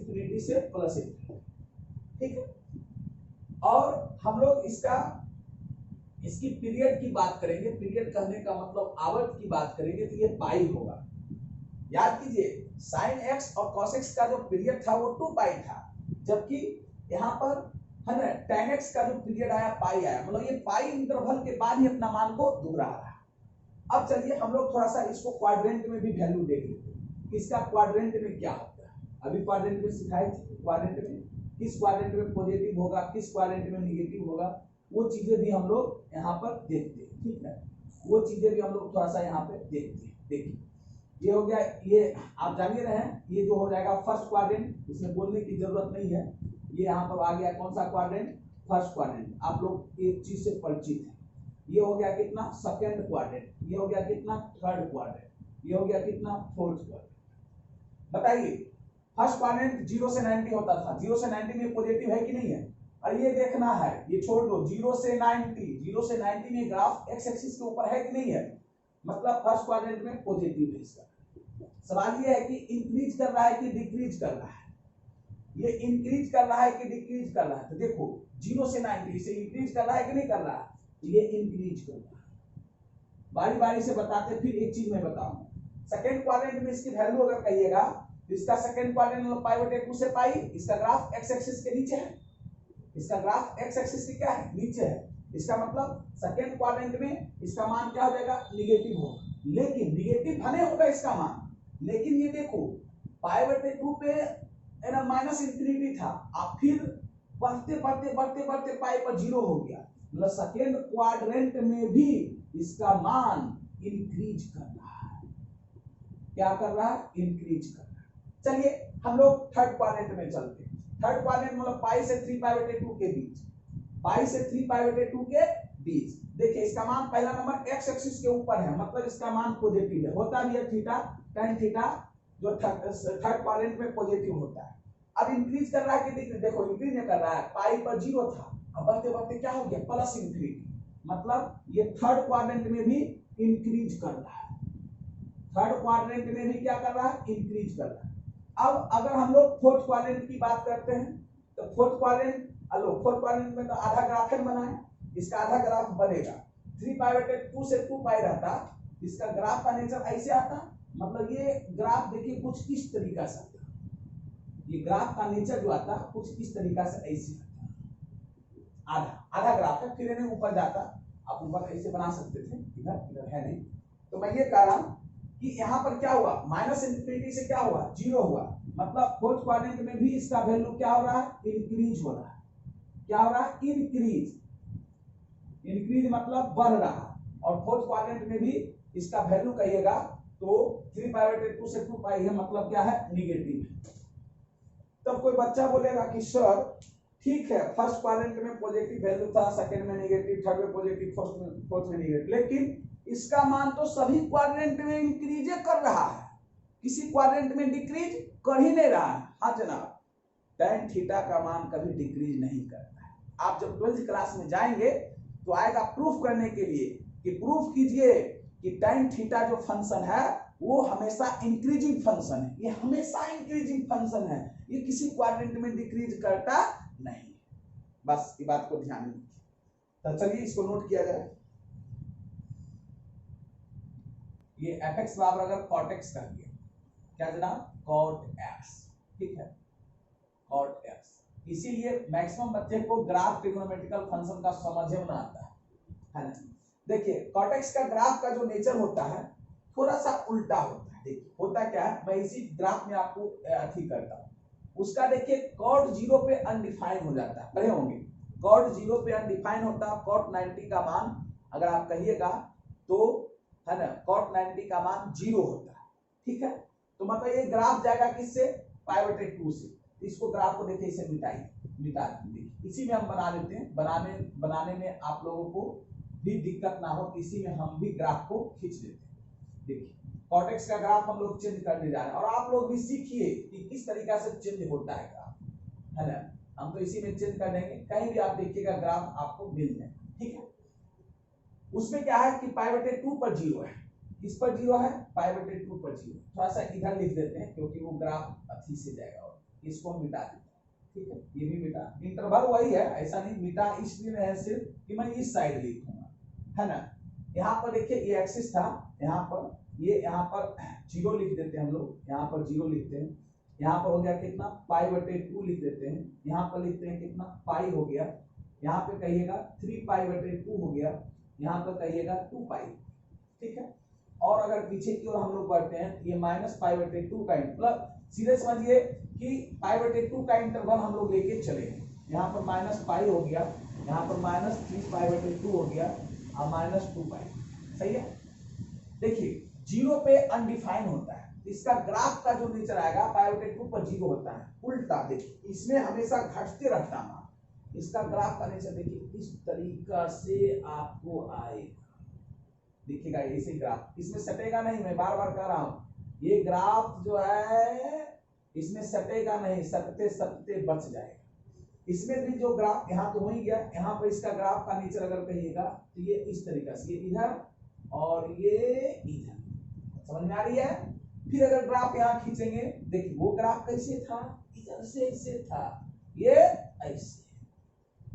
+∞, ठीक है। और हम लोग इसकी पीरियड की बात करेंगे, पीरियड कहने का मतलब आवर्त की बात करेंगे, तो ये पाई होगा। याद कीजिए साइन एक्स और कॉस एक्स का जो पीरियड था वो 2 पाई था, जबकि यहाँ पर है ना tan x का जो पीरियड आया पाई आया, मतलब ये पाई इंटरवल के बाद ही अपना मान को दोहरा रहा है। अब चलिए हम लोग थोड़ा सा इसको क्वाड्रेंट में भी वैल्यू देख लेते हैं, इसका क्वाड्रेंट में क्या होता है। अभी क्वाड्रेंट में सिखाए थे, क्वाड्रेंट में किस क्वाड्रेंट में पॉजिटिव होगा, किस क्वाड्रेंट में निगेटिव होगा, वो चीजें भी हम लोग यहाँ पर देखते हैं। ठीक है, वो चीजें भी हम लोग थोड़ा सा यहाँ पे देखते हैं। देखिए ये हो गया, ये आप जानिए रहे हैं, ये जो हो जाएगा फर्स्ट क्वाड्रेंट, इसमें बोलने की जरूरत नहीं है। ये यहाँ पर आ गया कौन सा क्वाड्रेंट, फर्स्ट क्वाड्रेंट। आप लोग एक चीज से परिचित हैं, ये हो गया कितना सेकंड क्वाड्रेंट, ये हो गया कितना थर्ड क्वाड्रेंट, ये हो गया कितना फोर्थ क्वाड्रेंट। बताइए फर्स्ट क्वाड्रेंट 0 से 90 होता था, 0 से 90 में पॉजिटिव है कि नहीं है, और ये देखना है, ये छोड़ दो 0 से 90, 0 से 90 में ग्राफ एक्स एक्सिस के ऊपर है कि नहीं है, मतलब फर्स्ट क्वाड्रेंट में पॉजिटिव है। इसका सवाल ये है कि इंक्रीज कर रहा है कि डिक्रीज कर रहा है, ये इंक्रीज कर रहा है कि डिक्रीज कर रहा है। तो देखो 0 से 90 से इंक्रीज कर रहा है कि नहीं कर रहा है, ये इंक्रीज कर रहा है। बारी बारी से बताते, फिर एक चीज मैं बताऊं, सेकंड क्वाड्रेंट में इसकी वैल्यू अगर कहिएगा तो इसका सेकंड क्वाड्रेंट मतलब पाई बटे 2 से पाई, इसका ग्राफ एक्स एक्सिस के नीचे है, इसका ग्राफ एक्स एक्सिस के क्या है, नीचे है। इसका मतलब सेकंड क्वाड्रेंट में इसका मान क्या हो जाएगा, निगेटिव होगा, लेकिन निगेटिव भले होगा इसका मान, लेकिन ये देखो पाई बटे 2 पे ना माइनस इंफिनिटी था, अब फिर बढ़ते बढ़ते बढ़ते बढ़ते पाई पर 0 हो गया, मतलब सेकंड क्वाड्रेंट में भी इसका मान इंक्रीज कर रहा है। क्या कर रहा है, इंक्रीज कर रहा है। चलिए हम लोग थर्ड क्वाड्रेंट में चलते हैं। थर्ड क्वाड्रेंट मतलब पाई से 3 पाई बटे 2 के बीच, पाई से 3 पाई बटे 2 के बीच। देखिए इसका मान पहला नंबर एक्स एक्सिस के ऊपर है, मतलब इसका मान पॉजिटिव है, होता भी है थीटा, tan थीटा जो थर्ड क्वाड्रेंट में पॉजिटिव होता है। अब इंक्रीज कर रहा है कि देखो इंक्रीज नहीं कर रहा है, पाई पर 0 था, अब बढ़ते बढ़ते क्या हो गया प्लस इंक्रीज, मतलब ये थर्ड क्वाड्रेंट में भी इंक्रीज कर रहा है, थर्ड क्वाड्रेंट में भी क्या कर रहा है, इंक्रीज कर रहा है। अब अगर हम लोग फोर्थ क्वाड्रेंट की बात करते हैं तो फोर्थ क्वाड्रेंट में तो आधा ग्राफ बनाए, इसका आधा ग्राफ बनेगा 3 पाई बटे 2 से 2 पाई रहता, इसका ग्राफ का नेचर ऐसे आता, मतलब ये ग्राफ देखिए कुछ इस तरीका से आता, ये ग्राफ का नेचर जो आता कुछ इस तरीका से ऐसे आता, आधा आधा ग्राफ है, फिर इन्हें ऊपर जाता, आप ऊपर ऐसे बना सकते थे, इधर है नहीं। तो मैं ये कह रहा हूं कि यहाँ पर क्या हुआ, माइनस इंफिनिटी से क्या हुआ, 0 हुआ, मतलब फोर्थ क्वाड्रेंट में भी इसका वैल्यू क्या हो रहा है, इंक्रीज हो रहा है। क्या हो रहा है, इंक्रीज, इंक्रीज मतलब बढ़ रहा है। और फोर्थ क्वाड्रेंट में भी इसका वैल्यू कहिएगा तो 3 पाई बटे 2 से 2 पाई है, मतलब क्या है, निगेटिव है। तब कोई बच्चा बोलेगा कि सर ठीक है फर्स्ट क्वाड्रेंट में पॉजिटिव वैल्यू था, सेकंड में निगेटिव, थर्ड में पॉजिटिव, फोर्थ में निगेटिव, लेकिन इसका मान तो सभी क्वाड्रेंट में इंक्रीज कर रहा है, किसी क्वाड्रेंट में डिक्रीज कर ही नहीं रहा है। हाँ जनाब, tan थीटा का मान कभी डिक्रीज नहीं करता है। आप जब 12th क्लास में जाएंगे तो आएगा प्रूफ करने के लिए कि प्रूफ कीजिए कि tan थीटा जो फंक्शन है वो हमेशा इंक्रीजिंग फंक्शन है, ये हमेशा इंक्रीजिंग फंक्शन है, ये किसी क्वाड्रेंट में डिक्रीज करता नहीं। बस ये बात को ध्यान में रखिए। तो चलिए इसको नोट किया जाए, ये fx बराबर अगर cot x कर दिया, क्या जनाब, cot x, ठीक है, cot x। इसीलिए मैक्सिमम बच्चे को ग्राफ ट्रिग्नोमेट्रिकल फंक्शन का समझ में आता है ना। देखिए cot x का ग्राफ का जो नेचर होता है थोड़ा सा उल्टा होता है। देखिए होता क्या है, मैं इसी ग्राफ में आपको अथी करता हूँ, उसका देखिए cot 0 पे अनडिफाइन हो जाता है, पढ़े होंगे, cot 0 पे अनडिफाइन होता है, cot 90 का मान अगर आप कहिएगा तो है ना, cot 90 का मान 0 होता है, ठीक है। तो मतलब ये ग्राफ जाएगा किससे, पाई बटे 2 से। इसको ग्राफ को देखिए इसे मिटा दीजिए, इसी में हम बना लेते हैं, बनाने में आप लोगों को भी दिक्कत ना हो, इसी में हम भी ग्राफ को खींच लेते हैं। देखिए cot x का ग्राफ हम लोग चेंज करने जा रहे हैं, और आप लोग भी सीखिए कि किस तरीका से चेंज होता है ग्राफ, है ना। हम तो इसी में चेंज कर देंगे, कहीं भी आप देखिएगा ग्राफ आपको मिल जाए, ठीक है। उसमें क्या है कि पाई बटे 2 पर 0 है, किस पर 0 है, पाई बटे 2 पर 0। थोड़ा सा इधर लिख देते हैं क्योंकि वो ग्राफ अच्छी से जाएगा, और इसको हम मिटा देते हैं, ठीक है, ये भी मिटा, इंटरवल वही है, ऐसा नहीं मिटा इसलिए है सिर्फ कि मैं इस साइड लिखूंगा, है ना। यहाँ पर देखिए ये एक्सिस था, यहाँ पर ये यहाँ पर 0 लिख देते हैं हम लोग, यहाँ पर 0 लिखते हैं, यहाँ पर हो गया कितना π/2 लिख देते हैं, यहाँ पर लिखते हैं कितना पाई हो गया, यहाँ पे कहिएगा 3π/2 हो गया, यहाँ पर कहिएगा 2π, ठीक है। और अगर पीछे की ओर हम लोग बढ़ते हैं ये -π/2 का मतलब सीधे समझिए कि π/2 का इंटरवल हम लोग लेके चले हैं, यहाँ पर -π हो गया, यहाँ पर -3π/2 हो गया और -2π, सही है। देखिए 0 पे अनडिफाइन होता है, इसका ग्राफ का जो नेचर आएगा π/2 पर 0 होता है, उल्टा देखिए इसमें हमेशा घटते रहता है, इसका ग्राफ का नेचर देखिए इस तरीका से आपको आएगा, देखिएगा ऐसे ग्राफ, इसमें सटेगा नहीं, मैं बार बार कह रहा हूं ये ग्राफ जो है इसमें सटेगा नहीं, सटते सटते बच जाएगा। इसमें भी जो ग्राफ यहाँ तो हो ही गया, यहाँ पर इसका ग्राफ का नेचर अगर कहिएगा तो ये इस तरीका से, ये इधर और ये इधर, समझ में आ रही है। फिर अगर ग्राफ यहाँ खींचेंगे, देखिए वो ग्राफ कैसे था, इधर से ऐसे था, ये ऐसे,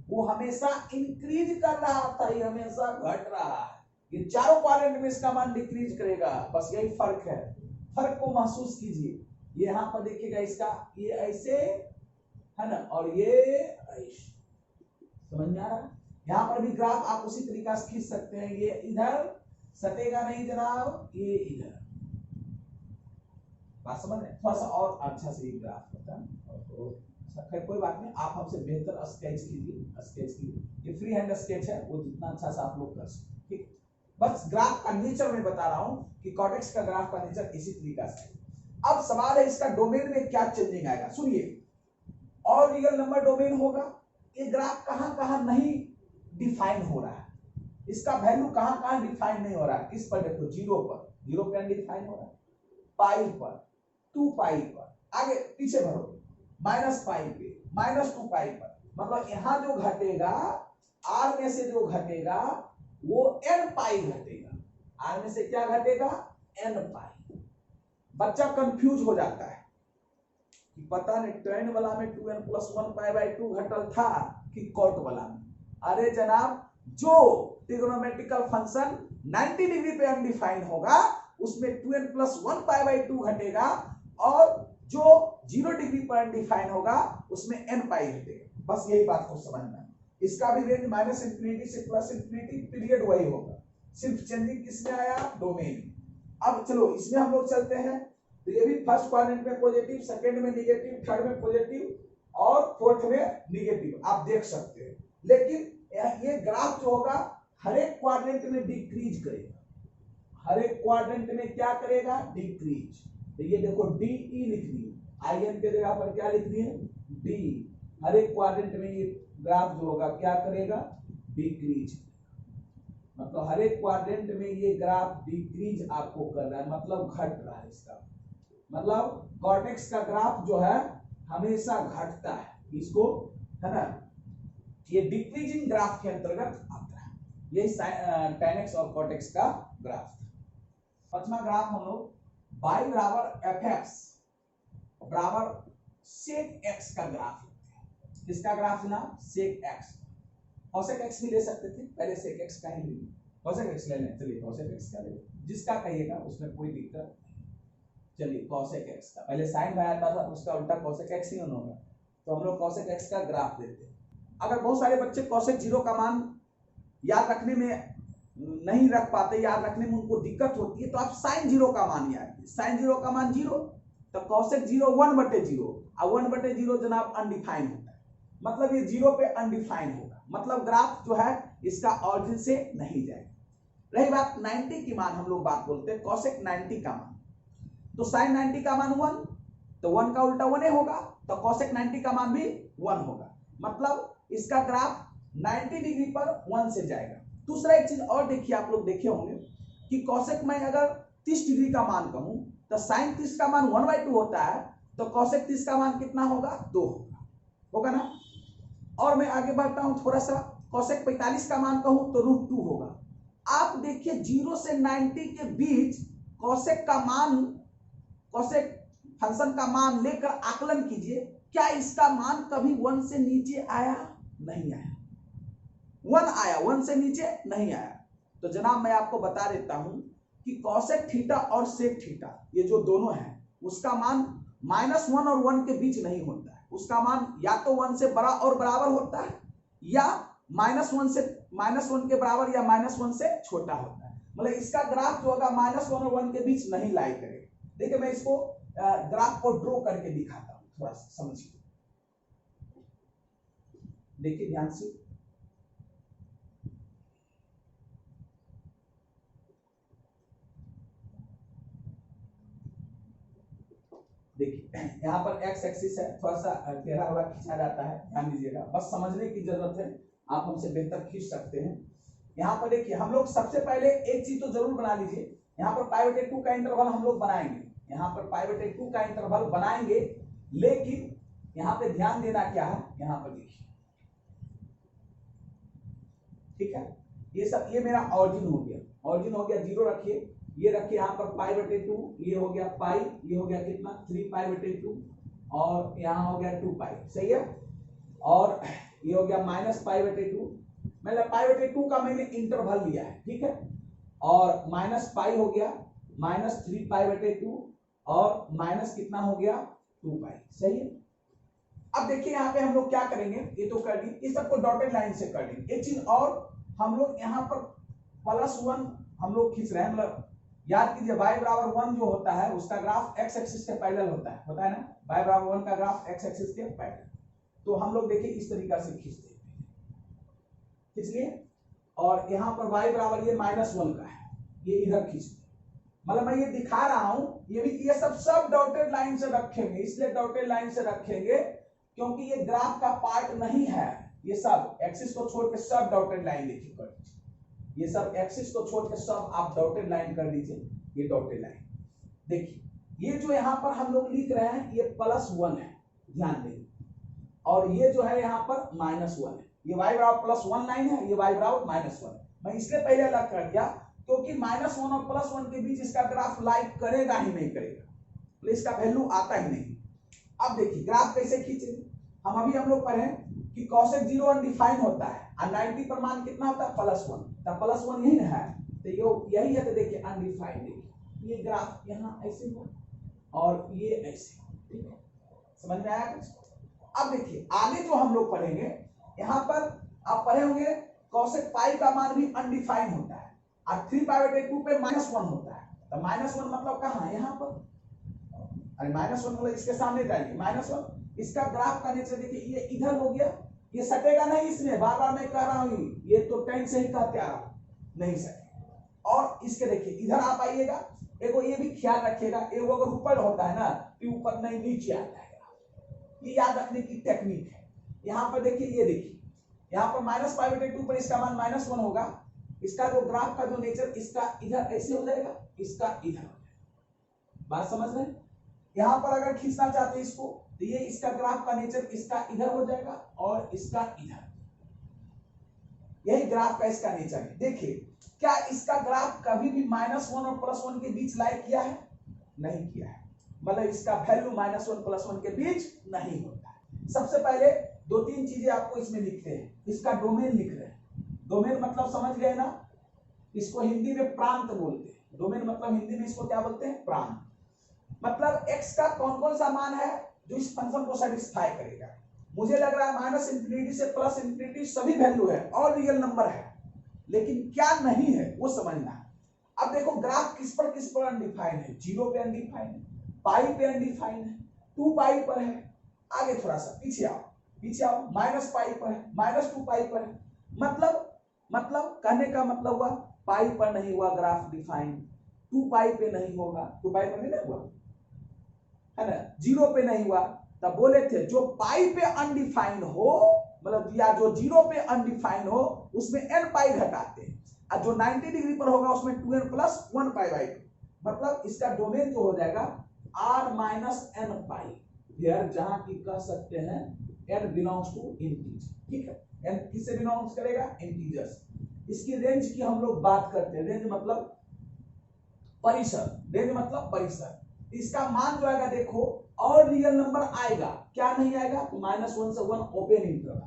वो हमेशा इंक्रीज कर रहा था, ये हमेशा घट रहा है, ये चारों क्वाड्रेंट में इसका मान डिक्रीज करेगा, बस यही फर्क है, फर्क को महसूस कीजिए। ये यहाँ पर देखिएगा इसका ये ऐसे है ना, और ये ऐसे, समझ में आ रहा है। यहाँ पर भी ग्राफ आप उसी तरीका से खींच सकते हैं, ये इधर सटेगा नहीं जनाब, ये इधर, बात समझ रहे हैं। थोड़ा सा और अच्छा से ग्राफ होता है, खैर कोई बात नहीं, आप हमसे बेहतर स्केच कीजिए, ये फ्री हैंड स्केच है, वो जितना अच्छा सा आप लोग कर सकते, ठीक। बस ग्राफ का नेचर मैं बता रहा हूं कि कॉर्टेक्स का ग्राफ का नेचर इसी तरीका से। अब सवाल है इसका डोमेन में क्या चेंजिंग आएगा, सुनिए। और रियल नंबर डोमेन होगा, ये ग्राफ कहां कहां नहीं डिफाइन हो रहा है, इसका वैल्यू कहां कहां डिफाइन नहीं हो रहा है। इस पर देखो 0 पे अनडिफाइन हो रहा है, पाई पर, 2π पर, आगे पीछे भरो -π पे, -2π पर, मतलब यहां जो घटेगा r में से जो घटेगा वो nπ घटेगा, r में से क्या घटेगा nπ। बच्चा कंफ्यूज हो जाता है कि पता नहीं tan वाला में 2n+1π/2 घटल था कि cot वाला में। अरे जनाब, जो ट्रिग्नोमेट्रिकल फंक्शन 90 डिग्री पे अनडिफाइन होगा उसमें 2n+1π/2 घटेगा, और जो 0 डिग्री पर अनडिफाइन होगा उसमें nπ घटेगा। बस यही बात को समझना है। इसका भी रेंज -∞ से +∞, पीरियड वही होगा, सिर्फ चेंजिंग किसमें आया, डोमेन। अब चलो इसमें हम लोग चलते हैं, तो ये भी फर्स्ट क्वाड्रेंट में पॉजिटिव, सेकंड में निगेटिव, थर्ड में पॉजिटिव और फोर्थ में निगेटिव, आप देख सकते हैं। लेकिन ये ग्राफ जो होगा हर एक क्वाड्रेंट में डिक्रीज करेगा, हर एक क्वाड्रेंट में क्या करेगा, डिक्रीज। तो ये देखो DE लिखनी है, आईएन के जगह पर क्या लिखनी है, D। हर एक क्वाड्रेंट में ये ग्राफ जो होगा क्या करेगा, डिक्रीज, मतलब हर एक क्वाड्रेंट में ये ग्राफ डिक्रीज आपको कर रहा है, मतलब घट रहा है इसका, मतलब कॉर्टेक्स का ग्राफ जो है हमेशा घटता है, इसको है ना, ये डिक्रीजिंग ग्राफ के अंतर्गत आता है। यही tan x और cot x का ग्राफ था। पांचवा ग्राफ हम लोग y = fx = sec x का ग्राफ लेते हैं। किसका ग्राफ ना, sec x। cosec x भी ले सकते थे, पहले sec x का ही ले, cosec x ले लें, चलिए cosec x का ले, जिसका कहिएगा उसमें कोई दिक्कत। चलिए cosec x का, पहले sin में आता था उसका उल्टा cosec x ही होगा, तो हम लोग cosec x का ग्राफ लेते हैं। अगर बहुत सारे बच्चे cosec 0 का मान याद रखने में नहीं रख पाते, याद रखने में उनको दिक्कत होती है, तो आप sin 0 का मान याद कीजिए। sin 0 का मान 0, तो cosec 0 1/0, और 1/0 जनाब अनडिफाइन होता है, मतलब ये 0 पे अनडिफाइन होगा, मतलब ग्राफ जो है इसका ऑरिजिन से नहीं जाएगा। रही बात 90 की मान, हम लोग बात बोलते हैं cosec 90 का मान, तो sin 90 का मान 1, तो 1 का उल्टा 1 होगा, तो cosec 90 का मान भी 1 होगा, मतलब इसका ग्राफ 90 डिग्री पर 1 से जाएगा। दूसरा एक चीज और देखिए, आप लोग देखे होंगे कि cosec में अगर 30 डिग्री का मान कहूं तो sin 30 का मान 1/2 होता है, तो cosec 30 का मान कितना होगा, 2 होगा ना। और मैं आगे बढ़ता हूं थोड़ा सा, cosec 45 का मान कहूं तो √2 होगा। आप देखिए 0 से 90 के बीच cosec का मान, cosec फंक्शन का मान लेकर आकलन कीजिए, क्या इसका मान कभी 1 से नीचे आया, नहीं आया। 1 आया, 1 से नीचे नहीं आया। तो जनाब मैं आपको बता देता हूं कि कॉसेक थीटा और सेक थीटा ये जो दोनों है उसका मान -1 और 1 के बीच नहीं होता है, उसका मान या तो 1 से बड़ा और बराबर होता है या -1 के बराबर या -1 से छोटा होता है। मतलब इसका ग्राफ जो होगा -1 और 1 के बीच नहीं लाई करेगा। देखिए मैं इसको ग्राफ को ड्रॉ करके दिखाता हूँ, थोड़ा सा समझिए। देखिए ध्यान से, देखिए यहाँ पर एक्स एक्सिस है, थोड़ा सा टेढ़ा हुआ खींचा जाता है, ध्यान दीजिएगा, बस समझने की जरूरत है, आप हमसे बेहतर खींच सकते हैं। यहाँ पर देखिए हम लोग सबसे पहले एक चीज तो जरूर बना लीजिए, यहाँ पर π/2 का इंटरवल हम लोग बनाएंगे, यहाँ पर π/2 का इंटरवल बनाएंगे, लेकिन यहाँ पे ध्यान देना क्या है, यहाँ पर देखिए, ठीक है, ये सब ये मेरा ऑरिजिन हो गया, ऑरिजिन हो गया 0 रखिए, ये रखिए यहाँ पर π/2, ये हो गया पाई, ये हो गया कितना 3π/2 और यहाँ हो गया 2π, सही है, और ये हो गया -π/2, मतलब π/2 का मैंने इंटरवल लिया है, ठीक है, और -π हो गया -3π/2 और माइनस कितना हो गया 2π, सही है। अब देखिए यहाँ पे हम लोग क्या करेंगे, ये तो कर दी, इस सबको डॉटेड लाइन से कर देंगे। एक चीज और, हम लोग यहाँ पर +1 हम लोग खींच रहे हैं, मतलब याद कीजिए y=1 जो होता है उसका ग्राफ x एक्सिस के पैरेलल होता है ना, y=1 का ग्राफ x एक्सिस के पैरेलल, तो हम लोग देखिए इस तरीका से खींचते हैं, इसलिए, और यहाँ पर y बराबर ये -1 का है, ये इधर खींचते, मतलब मैं ये दिखा रहा हूं, ये सब डॉटेड लाइन से रखेंगे, इसलिए डॉटेड लाइन से रखेंगे क्योंकि ये ग्राफ का पार्ट नहीं है, ये सब एक्सिस को छोड़ के सब डॉटेड लाइन देखिए कर दीजिए, ये सब एक्सिस को छोड़ के सब आप डॉटेड लाइन कर दीजिए, ये डॉटेड लाइन देखिए, ये जो यहाँ पर हम लोग लिख रहे हैं ये +1 है, ध्यान दें, और ये जो है यहाँ पर -1 है, ये y बराबर +1 लाइन है, ये y बराबर -1 है। मैं इसलिए पहले अलग कर दिया क्योंकि -1 और +1 के बीच इसका ग्राफ लाइक करेगा ही नहीं करेगा, तो इसका वैल्यू आता ही नहीं। अब देखिए ग्राफ कैसे खींचेंगे, हम लोग पढ़े कि cosec 0 अनडिफाइन होता है और 90 पर मान कितना होता है +1, तो +1 यही है, तो यही है, तो देखिए अनडिफाइंड, देखिए ये ग्राफ यहाँ ऐसे हो और ये ऐसे, ठीक है, समझ में आया कुछ। अब देखिए आगे जो हम लोग पढ़ेंगे, यहाँ पर आप पढ़े होंगे cosec पाई का मान भी अनडिफाइंड होता है और 3π/2 पे -1 होता है, तो -1 मतलब कहाँ है, यहाँ पर, अरे -1 मतलब इसके सामने जाएंगे -1, इसका ग्राफ का नेचर देखिए, ये इधर हो गया, ये सटेगा नहीं, इसमें बार बार मैं कह रहा हूँ, ये तो 10 से ही कहते आ रहा हूँ, नहीं सटेगा। और इसके देखिए इधर आप आइएगा, एगो ये भी ख्याल रखिएगा, एगो अगर ऊपर होता है ना तो ऊपर नहीं नीचे आता है, ये याद रखने की टेक्निक है। यहाँ पर देखिए, ये देखिए यहाँ पर -π/2 पर इसका मान -1 होगा, इसका जो ग्राफ का जो नेचर, इसका इधर ऐसे हो जाएगा, इसका इधर हो जाएगा, बात समझ रहे हैं। यहाँ पर अगर खींचना चाहते हैं इसको, तो ये इसका ग्राफ का नेचर इसका इधर हो जाएगा और इसका इधर, यही ग्राफ का इसका नेचर है। देखिए क्या इसका ग्राफ कभी भी -1 और +1 के बीच लाइक किया है, नहीं किया है, मतलब इसका वैल्यू -1 +1 के बीच नहीं होता है। सबसे पहले 2-3 चीजें आपको इसमें लिखते हैं, इसका डोमेन लिख रहे हैं, डोमेन मतलब समझ गए ना, इसको हिंदी में प्रांत बोलते हैं, डोमेन मतलब हिंदी में इसको क्या बोलते हैं, प्रांत, मतलब x का कौन कौन सा मान है जो इस फंक्शन को सेटिस्फाई करेगा। मुझे लग रहा है -∞ से +∞ सभी वैल्यू है और रियल नंबर है, लेकिन क्या नहीं है वो समझना है। अब देखो ग्राफ किस पर अनडिफाइंड है, 0 पे अनडिफाइंड है, पाई पे अनडिफाइंड है, 2π पर है, आगे थोड़ा सा पीछे आओ -π पर है, -2π पर है, मतलब कहने का मतलब हुआ पाई पर नहीं हुआ ग्राफ डिफाइन, 2π पे नहीं होगा, 2π पर नहीं हुआ है ना, 0 पे नहीं हुआ, तब बोले थे जो पाई पे अनडिफाइंड हो, मतलब या जो 0 पे अनडिफाइंड हो उसमें n π घटाते हैं, और जो 90 डिग्री पर होगा उसमें 2n + 1π/2, मतलब इसका डोमेन जो हो जाएगा r - nπ, जहां की कह सकते हैं n बिलोंग्स टू इंटीजर, ठीक है, n किससे बिलोंग्स करेगा, इंटीजर्स। इसकी रेंज की हम लोग बात करते हैं, रेंज मतलब परिसर, रेंज मतलब परिसर, इसका मान जो आएगा देखो, और रियल नंबर आएगा, क्या नहीं आएगा, तो -1 से 1 ओपन इंटरवल,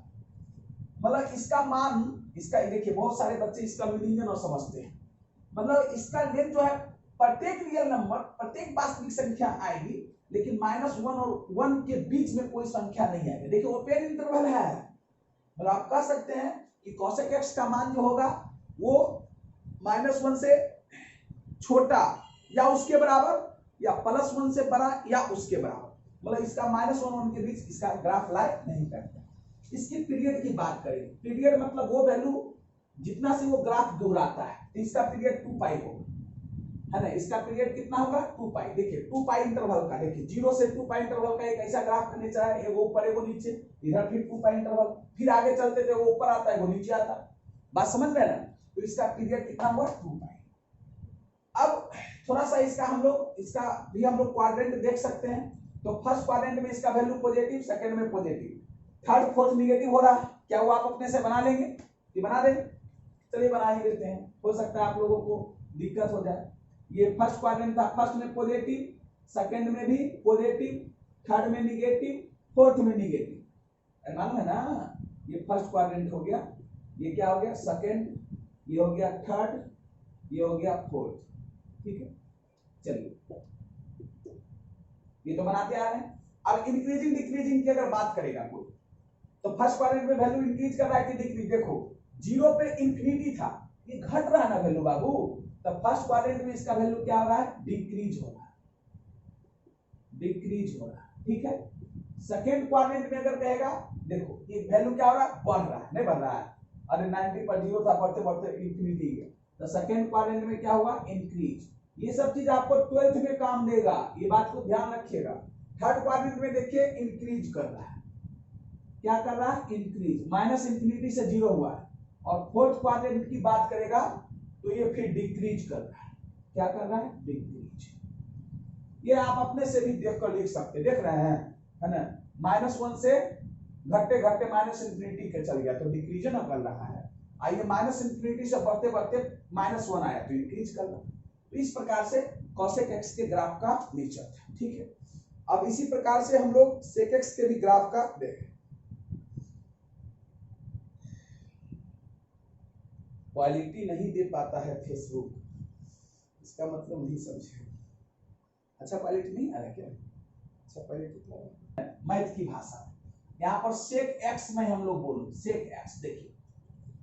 मतलब इसका मान, इसका देखिए बहुत सारे बच्चे इसका मीनिंग न समझते हैं, मतलब इसका लेंथ जो है प्रत्येक रियल नंबर, प्रत्येक वास्तविक संख्या आएगी, लेकिन -1 और 1 के बीच में कोई संख्या नहीं आएगी। देखिए ओपन इंटरवल है, मतलब आप कह सकते हैं कि कॉसेक एक्स का मान जो होगा वो -1 से छोटा या उसके बराबर, या +1 से बड़ा या उसके बराबर, मतलब इसका -1 और 1 के बीच इसका ग्राफ लाई नहीं करता। इसकी पीरियड की बात करें, पीरियड मतलब वो वैल्यू जितना से वो ग्राफ दोहराता है, तो इसका पीरियड 2 पाई होगा, है ना। इसका पीरियड कितना होगा 2 पाई। देखिए 2 पाई इंटरवल का, देखिए 0 से 2 पाई इंटरवल का एक ऐसा ग्राफ का नेचर है, एगो ऊपर एगो नीचे, इधर फिर 2 पाई इंटरवल, फिर आगे चलते थे वो ऊपर आता है वो नीचे आता है, बात समझ में ना। तो इसका पीरियड कितना हुआ 2 पाई। अब थोड़ा सा इसका हम लोग क्वाड्रेंट देख सकते हैं। तो फर्स्ट क्वाड्रेंट में इसका वैल्यू पॉजिटिव, सेकंड में पॉजिटिव, थर्ड फोर्थ निगेटिव हो रहा है। क्या वो आप अपने से बना लेंगे? ये बना देंगे, चलिए बना ही देते हैं, हो सकता है आप लोगों को दिक्कत हो जाए। ये फर्स्ट क्वाड्रेंट था, फर्स्ट में पॉजिटिव, सेकंड में भी पॉजिटिव, थर्ड में निगेटिव, फोर्थ में निगेटिव, मालूम है ना। ये फर्स्ट क्वाड्रेंट हो गया, ये क्या हो गया सेकंड, ये हो गया थर्ड, ये हो गया फोर्थ, ठीक है। चलिए ये तो बनाते आ रहे हैं। अब इंक्रीजिंग डिक्रीजिंग की अगर बात करेगा कोई, तो फर्स्ट क्वाड्रेंट में वैल्यू इंक्रीज कर रहा है कि डिक्रीज? देखो 0 पे इंफिनिटी था, ये घट रहा है ना वैल्यू बाबू, तो फर्स्ट क्वाड्रेंट में इसका वैल्यू क्या हो रहा है? डिक्रीज हो रहा है, डिक्रीज हो रहा है, ठीक है। सेकेंड क्वाड्रेंट में अगर कहेगा, देखो ये वैल्यू क्या हो रहा है? बढ़ रहा है, नहीं बढ़ रहा है। अरे 90 पर 0 था, बढ़ते बढ़ते इंफिनिटी है, तो सेकेंड क्वाड्रेंट में क्या होगा? इंक्रीज। ये सब चीज आपको 12th में काम देगा, ये बात को ध्यान रखिएगा। थर्ड क्वाड्रेंट में देखिए इंक्रीज कर रहा है, क्या कर रहा है? इंक्रीज, माइनस इंफिनिटी से 0 हुआ है। और फोर्थ क्वाड्रेंट की बात करेगा तो ये फिर डिक्रीज कर रहा है, क्या कर रहा है? डिक्रीज। ये आप अपने से भी देख कर लिख सकते, देख रहे हैं, है ना। -1 से घटते घटते माइनस इंफिनिटी के चल गया तो डिक्रीज ना कर रहा है। आइए माइनस इंफिनिटी से बढ़ते बढ़ते -1 आया तो इंक्रीज कर रहा है। तो इस प्रकार से कॉसेक एक्स के ग्राफ का नेचर था, ठीक है। अब इसी प्रकार से हम लोग सेक एक्स के भी ग्राफ का देखें। क्वालिटी नहीं दे पाता है फेसबुक, इसका मतलब नहीं समझे। अच्छा क्वालिटी नहीं आ रहा क्या? अच्छा क्वालिटी मैथ की भाषा, यहाँ पर सेक एक्स में हम लोग बोलूं, सेक एक्स। देखिए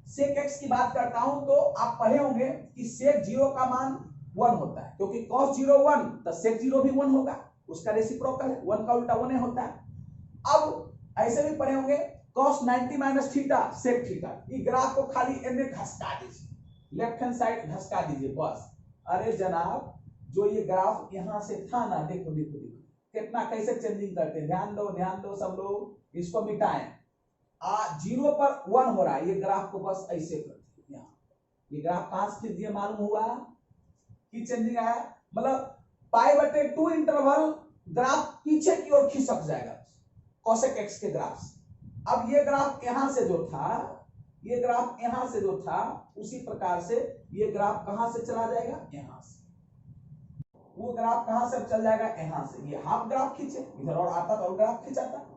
सेक एक्स की बात करता हूं तो आप पढ़े होंगे कि सेक 0 का मान 1 होता है, क्योंकि cos 0 1 तो सेक 0 भी 1 होगा, उसका रेसिप्रोकल है, 1 का उल्टा 1 होता है। अब ऐसे भी पढ़े होंगे cos 90 minus theta sec theta. ये ग्राफ को खाली एने घसका दीजिए, लेफ्ट हैंड साइड घसका दीजिए बस। अरे जनाब जो ये ग्राफ यहां से था ना, देखो देखो देखो कितना कैसे चेंजिंग करते हैं, ध्यान दो सब लोग, इसको मिटाएं। 0 पर 1 हो रहा है, ये ग्राफ को बस ऐसे करते हैं। यहाँ ये ग्राफ कहां से खींच दिया मालूम हुआ कि चेंजिंग आया, मतलब π/2 इंटरवल ग्राफ पीछे की ओर खिसक जाएगा कॉसेक एक्स के ग्राफ से। अब ये ग्राफ यहां से जो था, ये ग्राफ यहां से जो था, उसी प्रकार से ये ग्राफ कहां से चला जाएगा? यहां से। वो ग्राफ कहां से चल जाएगा? यहां से। ये हाफ ग्राफ खींचे, इधर और आता तो और ग्राफ खिंचाता।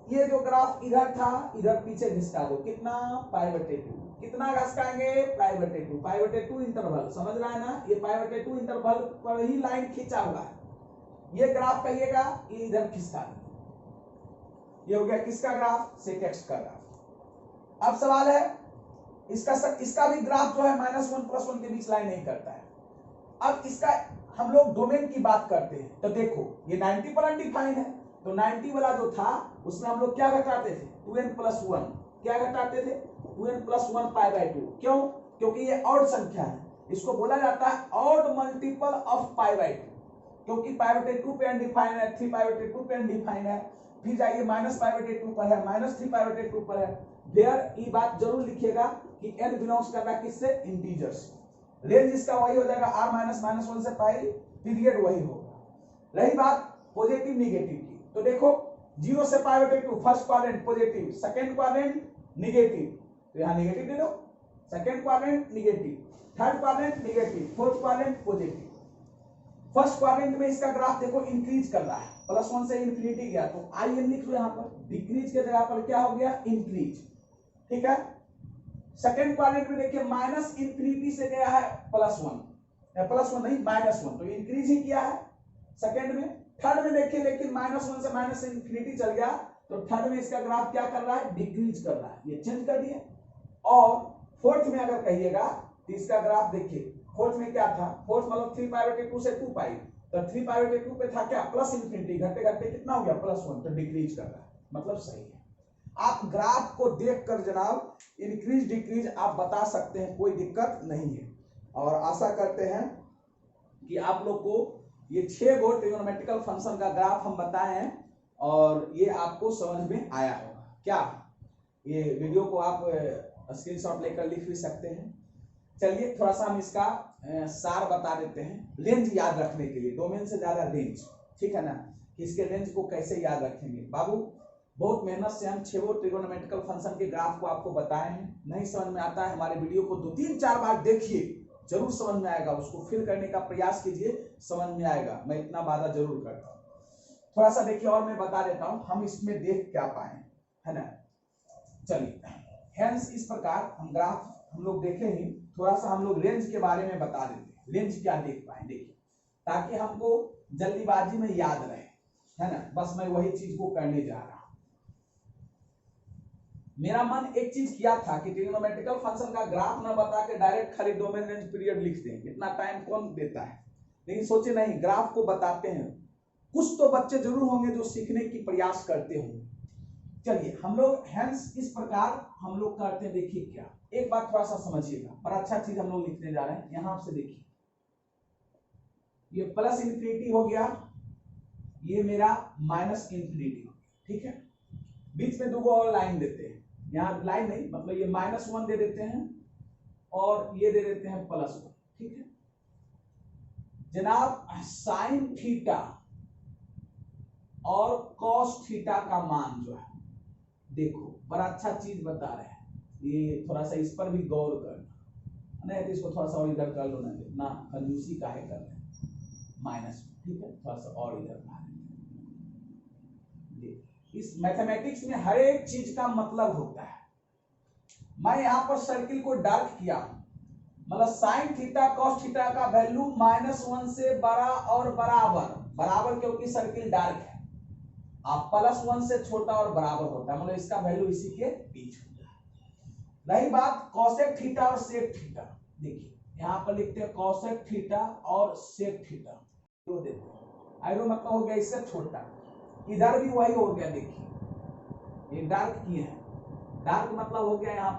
ये जो ग्राफ इधर था, इधर पीछे घिसका दो, कितना? π/2। कितना घसकाएंगे? π/2। π/2 इंटरवल, समझ रहा है ना? ये π/2 इंटरवल पर ही लाइन खींचा हुआ है। ये ग्राफ कहिएगा, ये इधर खिसका दो। ये हो गया किसका ग्राफ? सेक एक्स का ग्राफ। अब सवाल है इसका भी ग्राफ जो है -1 + 1 के बीच लाइन नहीं करता है। अब इसका हम लोग डोमेन की बात करते हैं, तो देखो ये 90 पर अनडिफाइंड है, तो 90 वाला जो था उसमें हम लोग क्या घटाते थे? 2n + 1। क्या घटाते थे? 2n + 1 π/2। क्यों? क्योंकि ये ऑड संख्या है, इसको बोला जाता है ऑड मल्टीपल ऑफ π/2, क्योंकि π/2 पे अनडिफाइंड है, 3π/2 पे अनडिफाइंड है, फिर जाइए -π/2 पर है, -3π/2 पर है। देयर ये बात जरूर लिखिएगा कि n बिलोंग्स कर रहा है किससे? इंटीजर से। रेंज इसका वही हो जाएगा r-1 से पाई, पीरियड वही होगा। रही बात पॉजिटिव निगेटिव की, तो देखो 0 से π/2 first quadrant positive, second quadrant negative, तो यहाँ निगेटिव दे दो, second quadrant negative, third quadrant negative, fourth quadrant positive. First quadrant में इसका ग्राफ देखो इंक्रीज कर रहा है, +1 से इंफिनिटी गया, तो आई एन लिख लो यहाँ पर, डिक्रीज के जगह पर क्या हो गया? इंक्रीज, ठीक है। सेकेंड क्वाड्रेंट में देखिए माइनस इंफिनिटी से गया है +1, +1 नहीं -1, तो इंक्रीज ही किया है सेकेंड में। थर्ड में देखिए लेकिन -1 से माइनस इंफिनिटी चल गया, तो थर्ड में इसका ग्राफ क्या कर रहा है, डिक्रीज कर रहा है, ये चेंज कर दिया। और फोर्थ में अगर कहिएगा तो इसका ग्राफ देखिए, फोर्थ में क्या था, फोर्थ मतलब 3π/2 से 2π, तो 3π/2 पे था क्या, प्लस इंफिनिटी, घटते घटते कितना हो गया +1, तो डिक्रीज कर रहा है, मतलब सही है। आप ग्राफ को देखकर जनाब इंक्रीज डिक्रीज आप बता सकते हैं, कोई दिक्कत नहीं है। और आशा करते हैं कि आप लोग को ये 6 गो ट्रिग्नोमेट्रिकल फंक्शन का ग्राफ हम बताए हैं और ये आपको समझ में आया होगा। क्या ये वीडियो को आप स्क्रीनशॉट लेकर लिख भी सकते हैं। चलिए थोड़ा सा हम इसका सार बता देते हैं, रेंज याद रखने के लिए, डोमेन से ज्यादा रेंज, ठीक है ना, कि इसके रेंज को कैसे याद रखेंगे। बाबू बहुत मेहनत से हम 6 ट्रिग्नोमेट्रिकल फंक्शन के ग्राफ को आपको बताए हैं। नहीं समझ में आता है हमारे वीडियो को 2-3-4 बार देखिए, जरूर समझ में आएगा, उसको फिल करने का प्रयास कीजिए, समझ में आएगा, मैं इतना वादा जरूर करता हूँ। थोड़ा सा देखिए और मैं बता देता हूँ हम इसमें देख क्या पाए, है ना। चलिए हेंस इस प्रकार हम ग्राफ हम लोग देखे ही, थोड़ा सा हम लोग रेंज के बारे में बता देते हैं, रेंज क्या देख पाए देखिए, ताकि हमको जल्दीबाजी में याद रहे, है ना। बस मैं वही चीज को करने जा रहा हूं। मेरा मन एक चीज किया था कि ट्रिग्नोमेट्रिकल फंक्शन का ग्राफ ना बता के डायरेक्ट खाली डोमेन रेंज पीरियड लिख दें, इतना टाइम कौन देता है, लेकिन सोचे नहीं ग्राफ को बताते हैं, कुछ तो बच्चे जरूर होंगे जो सीखने की प्रयास करते होंगे। चलिए हम लोग हेंस इस प्रकार हम लोग करते हैं। देखिए क्या, एक बात थोड़ा सा समझिएगा, पर अच्छा चीज हम लोग लिखने जा रहे हैं। यहां से देखिए ये प्लस इंफिनिटी हो गया, ये मेरा माइनस इंफिनिटी हो गया, ठीक है। बीच में 2 और लाइन देते हैं, यहाँ लाइन नहीं मतलब ये -1 दे देते हैं और ये दे देते हैं +1, ठीक है जनाब। साइन थीटा और कॉस थीटा का मान जो है, देखो बड़ा अच्छा चीज बता रहे हैं, ये थोड़ा सा इस पर भी गौर करना, नहीं तो इसको थोड़ा सा और इधर कर लो ना कंजूसी काहे कर रहे हैं, माइनस, ठीक है, थोड़ा सा और इधर ला दें। इस मैथमेटिक्स में हर एक चीज का मतलब होता है। मैं यहाँ पर सर्किल को डार्क किया, मतलब साइन थीटा कॉस थीटा का वैल्यू -1 से बड़ा और बराबर क्योंकि सर्किल डार्क है, आप +1 से छोटा और बराबर होता है, मतलब इसका वैल्यू इसी के बीच होता है। रही बात कॉसेक थीटा और सेक थीटा, देखिए यहाँ पर लिखते हैं कॉसेक थीटा और सेक थीटा, तो देखो आइरो मतलब हो गया इससे छोटा, इधर भी वही हो गया, देखिए ये डार्क किए हैं, डार्क मतलब हो गया यहाँ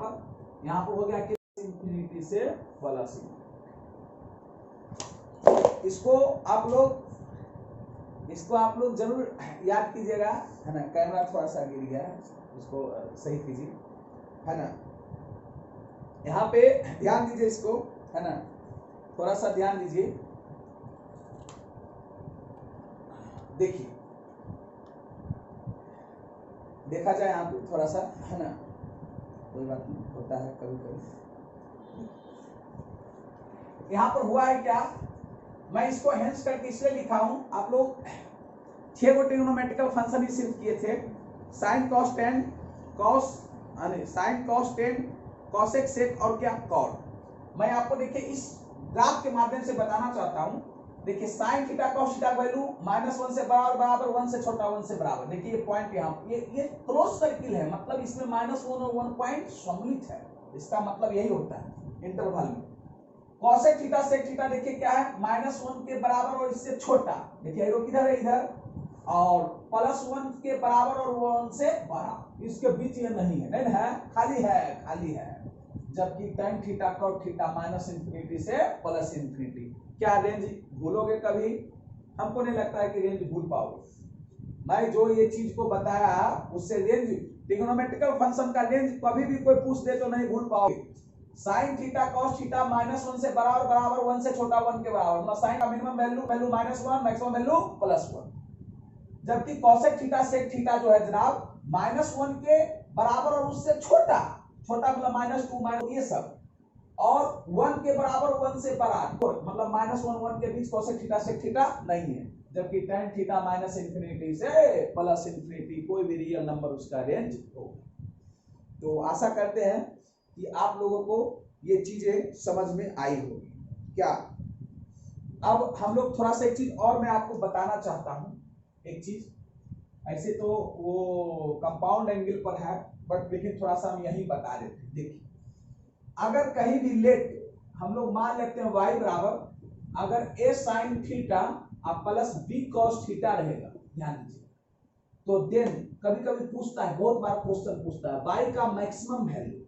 पर हो गया कि इंफिनिटी से प्लस। इसको आप लोग जरूर याद कीजिएगा, है ना। कैमरा थोड़ा सा गिर गया है, इसको सही कीजिए, है ना। यहाँ पे ध्यान दीजिए इसको, है ना, थोड़ा सा ध्यान दीजिए। देखिए देखा जाए यहाँ पे थोड़ा सा, है ना, कोई बात नहीं, होता है कभी कभी। यहाँ पर हुआ है क्या, मैं इसको हेंस करके इसलिए लिखा हूं, आप लोग 6 गो ट्रिग्नोमेट्रिकल फंक्शन ही सिर्फ किए थे, sine cos tan cosec sec और क्या कॉट। मैं आपको देखिए इस ग्राफ के माध्यम से बताना चाहता हूं। देखिए साइन थीटा कॉस थीटा का वैल्यू -1 से बराबर 1 से छोटा 1 से बराबर, देखिए ये पॉइंट यहाँ ये क्लोज सर्किल है, मतलब इसमें -1 और 1 पॉइंट सम्मिलित है, इसका मतलब यही होता है इंटरवल में। कॉसेक थीटा सेक थीटा देखिए क्या है, -1 के बराबर और इससे छोटा, देखिए एरो किधर है इधर, और +1 के बराबर और 1 से बड़ा, इसके बीच ये नहीं है, नहीं है, खाली है। जबकि tan theta cos theta -infinity से +इंफिनिटी, क्या रेंज भूलोगे कभी? हमको नहीं लगता है कि रेंज भूल पाओगे। मैं जो ये चीज को बताया उससे रेंज, ट्रिग्नोमेट्रिकल फंक्शन का रेंज कभी भी कोई पूछ दे तो नहीं भूल पाओगे। साइन थीटा कॉस थीटा -1 से बराबर 1 से छोटा 1 के बराबर, मतलब साइन का मिनिमम वैल्यू -1, मैक्सिमम वैल्यू +1। जबकि कॉसेक थीटा सेक थीटा जो है जनाब -1 के बराबर और उससे छोटा मतलब -2 ये सब, और 1 के बराबर 1 से बड़ा, मतलब -1 के बीच कॉसेक थीटा सेक थीटा नहीं है। जबकि tan थीटा -इंफिनिटी से +इंफिनिटी, कोई भी रियल नंबर उसका रेंज हो। तो आशा करते हैं कि आप लोगों को ये चीजें समझ में आई होगी क्या। अब हम लोग थोड़ा सा एक चीज और मैं आपको बताना चाहता हूं, एक चीज। ऐसे तो वो कंपाउंड एंगल पर है, बट लेकिन थोड़ा सा हम यही बता देते हैं। देखिए, अगर कहीं भी लेट हम लोग मान लेते हैं y बराबर, अगर a sin थीटा अब प्लस b cos थीटा रहेगा, ध्यान दीजिए, तो देन कभी कभी पूछता है, बहुत बार क्वेश्चन पूछता है y का मैक्सिमम वैल्यू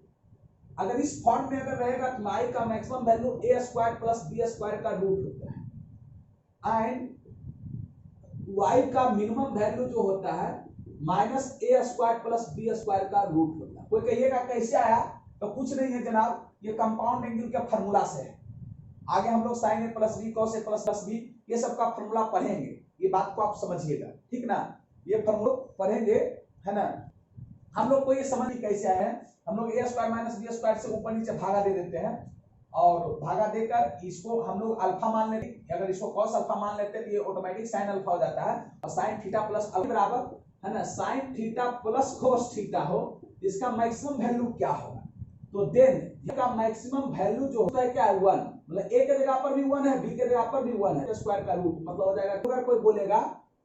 अगर इस फॉर्म में अगर रहेगा तो y का maximum value a square plus b square का रूट होता है, एंड y का मिनिमम वैल्यू जो होता है minus a square plus b square का रूट होता है। कोई कहिएगा कैसे आया, तो कुछ नहीं है जनाब, ये कंपाउंड एंगल के फॉर्मूला से है। आगे हम लोग sign A plus B cos A plus B ये सब का फॉर्मूला पढ़ेंगे, ये बात को आप समझिएगा, ठीक ना। ये फॉर्मूला पढ़ेंगे, है ना। हम लोग को ये समझ नहीं कैसे आया है, हम लोग ए स्क्वायर माइनस बी स्क्वायर से ऊपर नीचे भागा दे देते हैं, और भागा देकर इसको हम लोग अल्फा मान लेते हैं। अगर इसको कॉस अल्फा मान लेते हैं तो ये ऑटोमेटिक साइन अल्फा हो जाता है, और साइन थीटा प्लस अल्फा बराबर, है ना, sine theta plus cos theta हो, इसका मैक्सिमम वैल्यू क्या होगा। तो देन इसका मैक्सिमम वैल्यू जो होता है क्या है, 1, मतलब ए के जगह पर भी 1 है, बी के जगह पर भी 1 है, स्क्वायर का रूट मतलब हो जाएगा। अगर कोई बोलेगा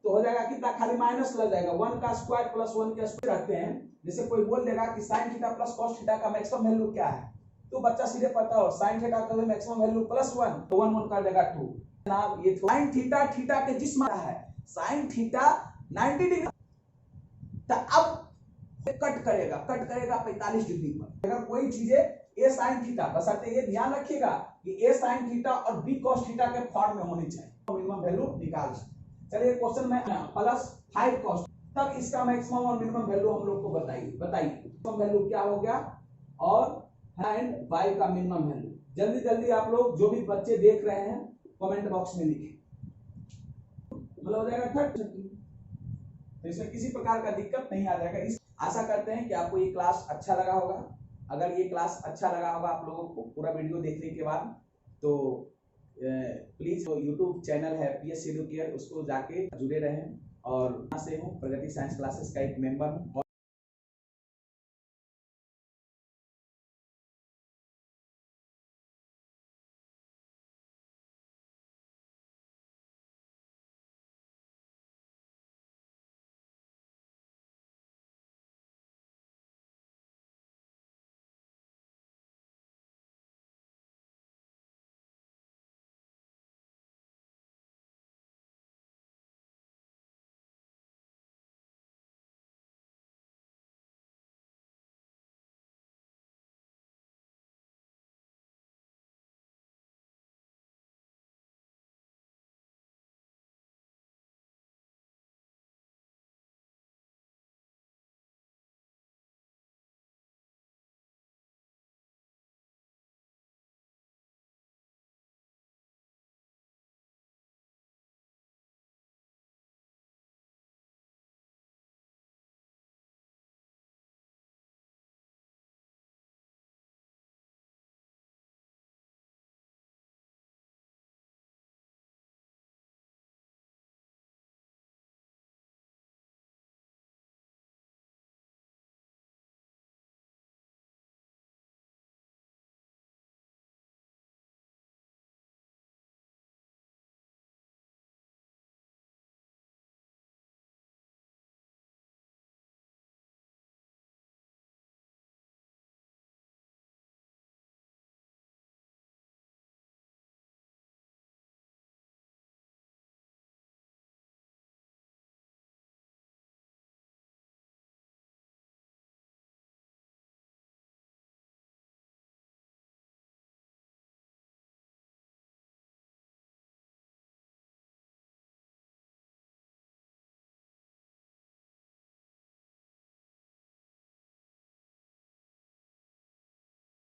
तो हो जाएगा कितना, खाली माइनस लग जाएगा, 1 का स्क्वायर प्लस 1 के स्क्वायर रखते हैं। जैसे कोई बोल देगा कि sine theta plus cos theta का मैक्सिमम वैल्यू क्या है, तो बच्चा सीधे पता हो साइन थीटा का मैक्सिमम वैल्यू प्लस 1, तो 1 1 कर देगा 2। जनाब ये साइन थीटा थीटा के जिस मान है, साइन थीटा 90 डिग्री, तो अब कट करेगा 45 डिग्री पर। अगर कोई चीजें ए साइन थीटा, बशर्ते ये ध्यान रखिएगा कि ए साइन थीटा और बी कॉस थीटा के फॉर्म में होनी चाहिए, तो मिनिमम वैल्यू निकाल सकते। चलिए क्वेश्चन में प्लस 5 कॉस, तब इसका मैक्सिमम और मिनिमम वैल्यू हम लोग को बताइए मैक्सिमम वैल्यू क्या हो गया, और एंड y का मिनिमम वैल्यू। जल्दी जल्दी आप लोग जो भी बच्चे देख रहे हैं कमेंट बॉक्स में लिखें, मतलब हो जाएगा 30, तो इसमें किसी प्रकार का दिक्कत नहीं आ जाएगा। इस आशा करते हैं कि आपको ये क्लास अच्छा लगा होगा। अगर ये क्लास अच्छा लगा होगा आप लोगों को पूरा वीडियो देखने के बाद, तो प्लीज जो यूट्यूब चैनल है PS एडुकेयर, उसको जाके जुड़े रहें। और यहाँ से हूँ प्रगति साइंस क्लासेस का एक मेंबर हूँ।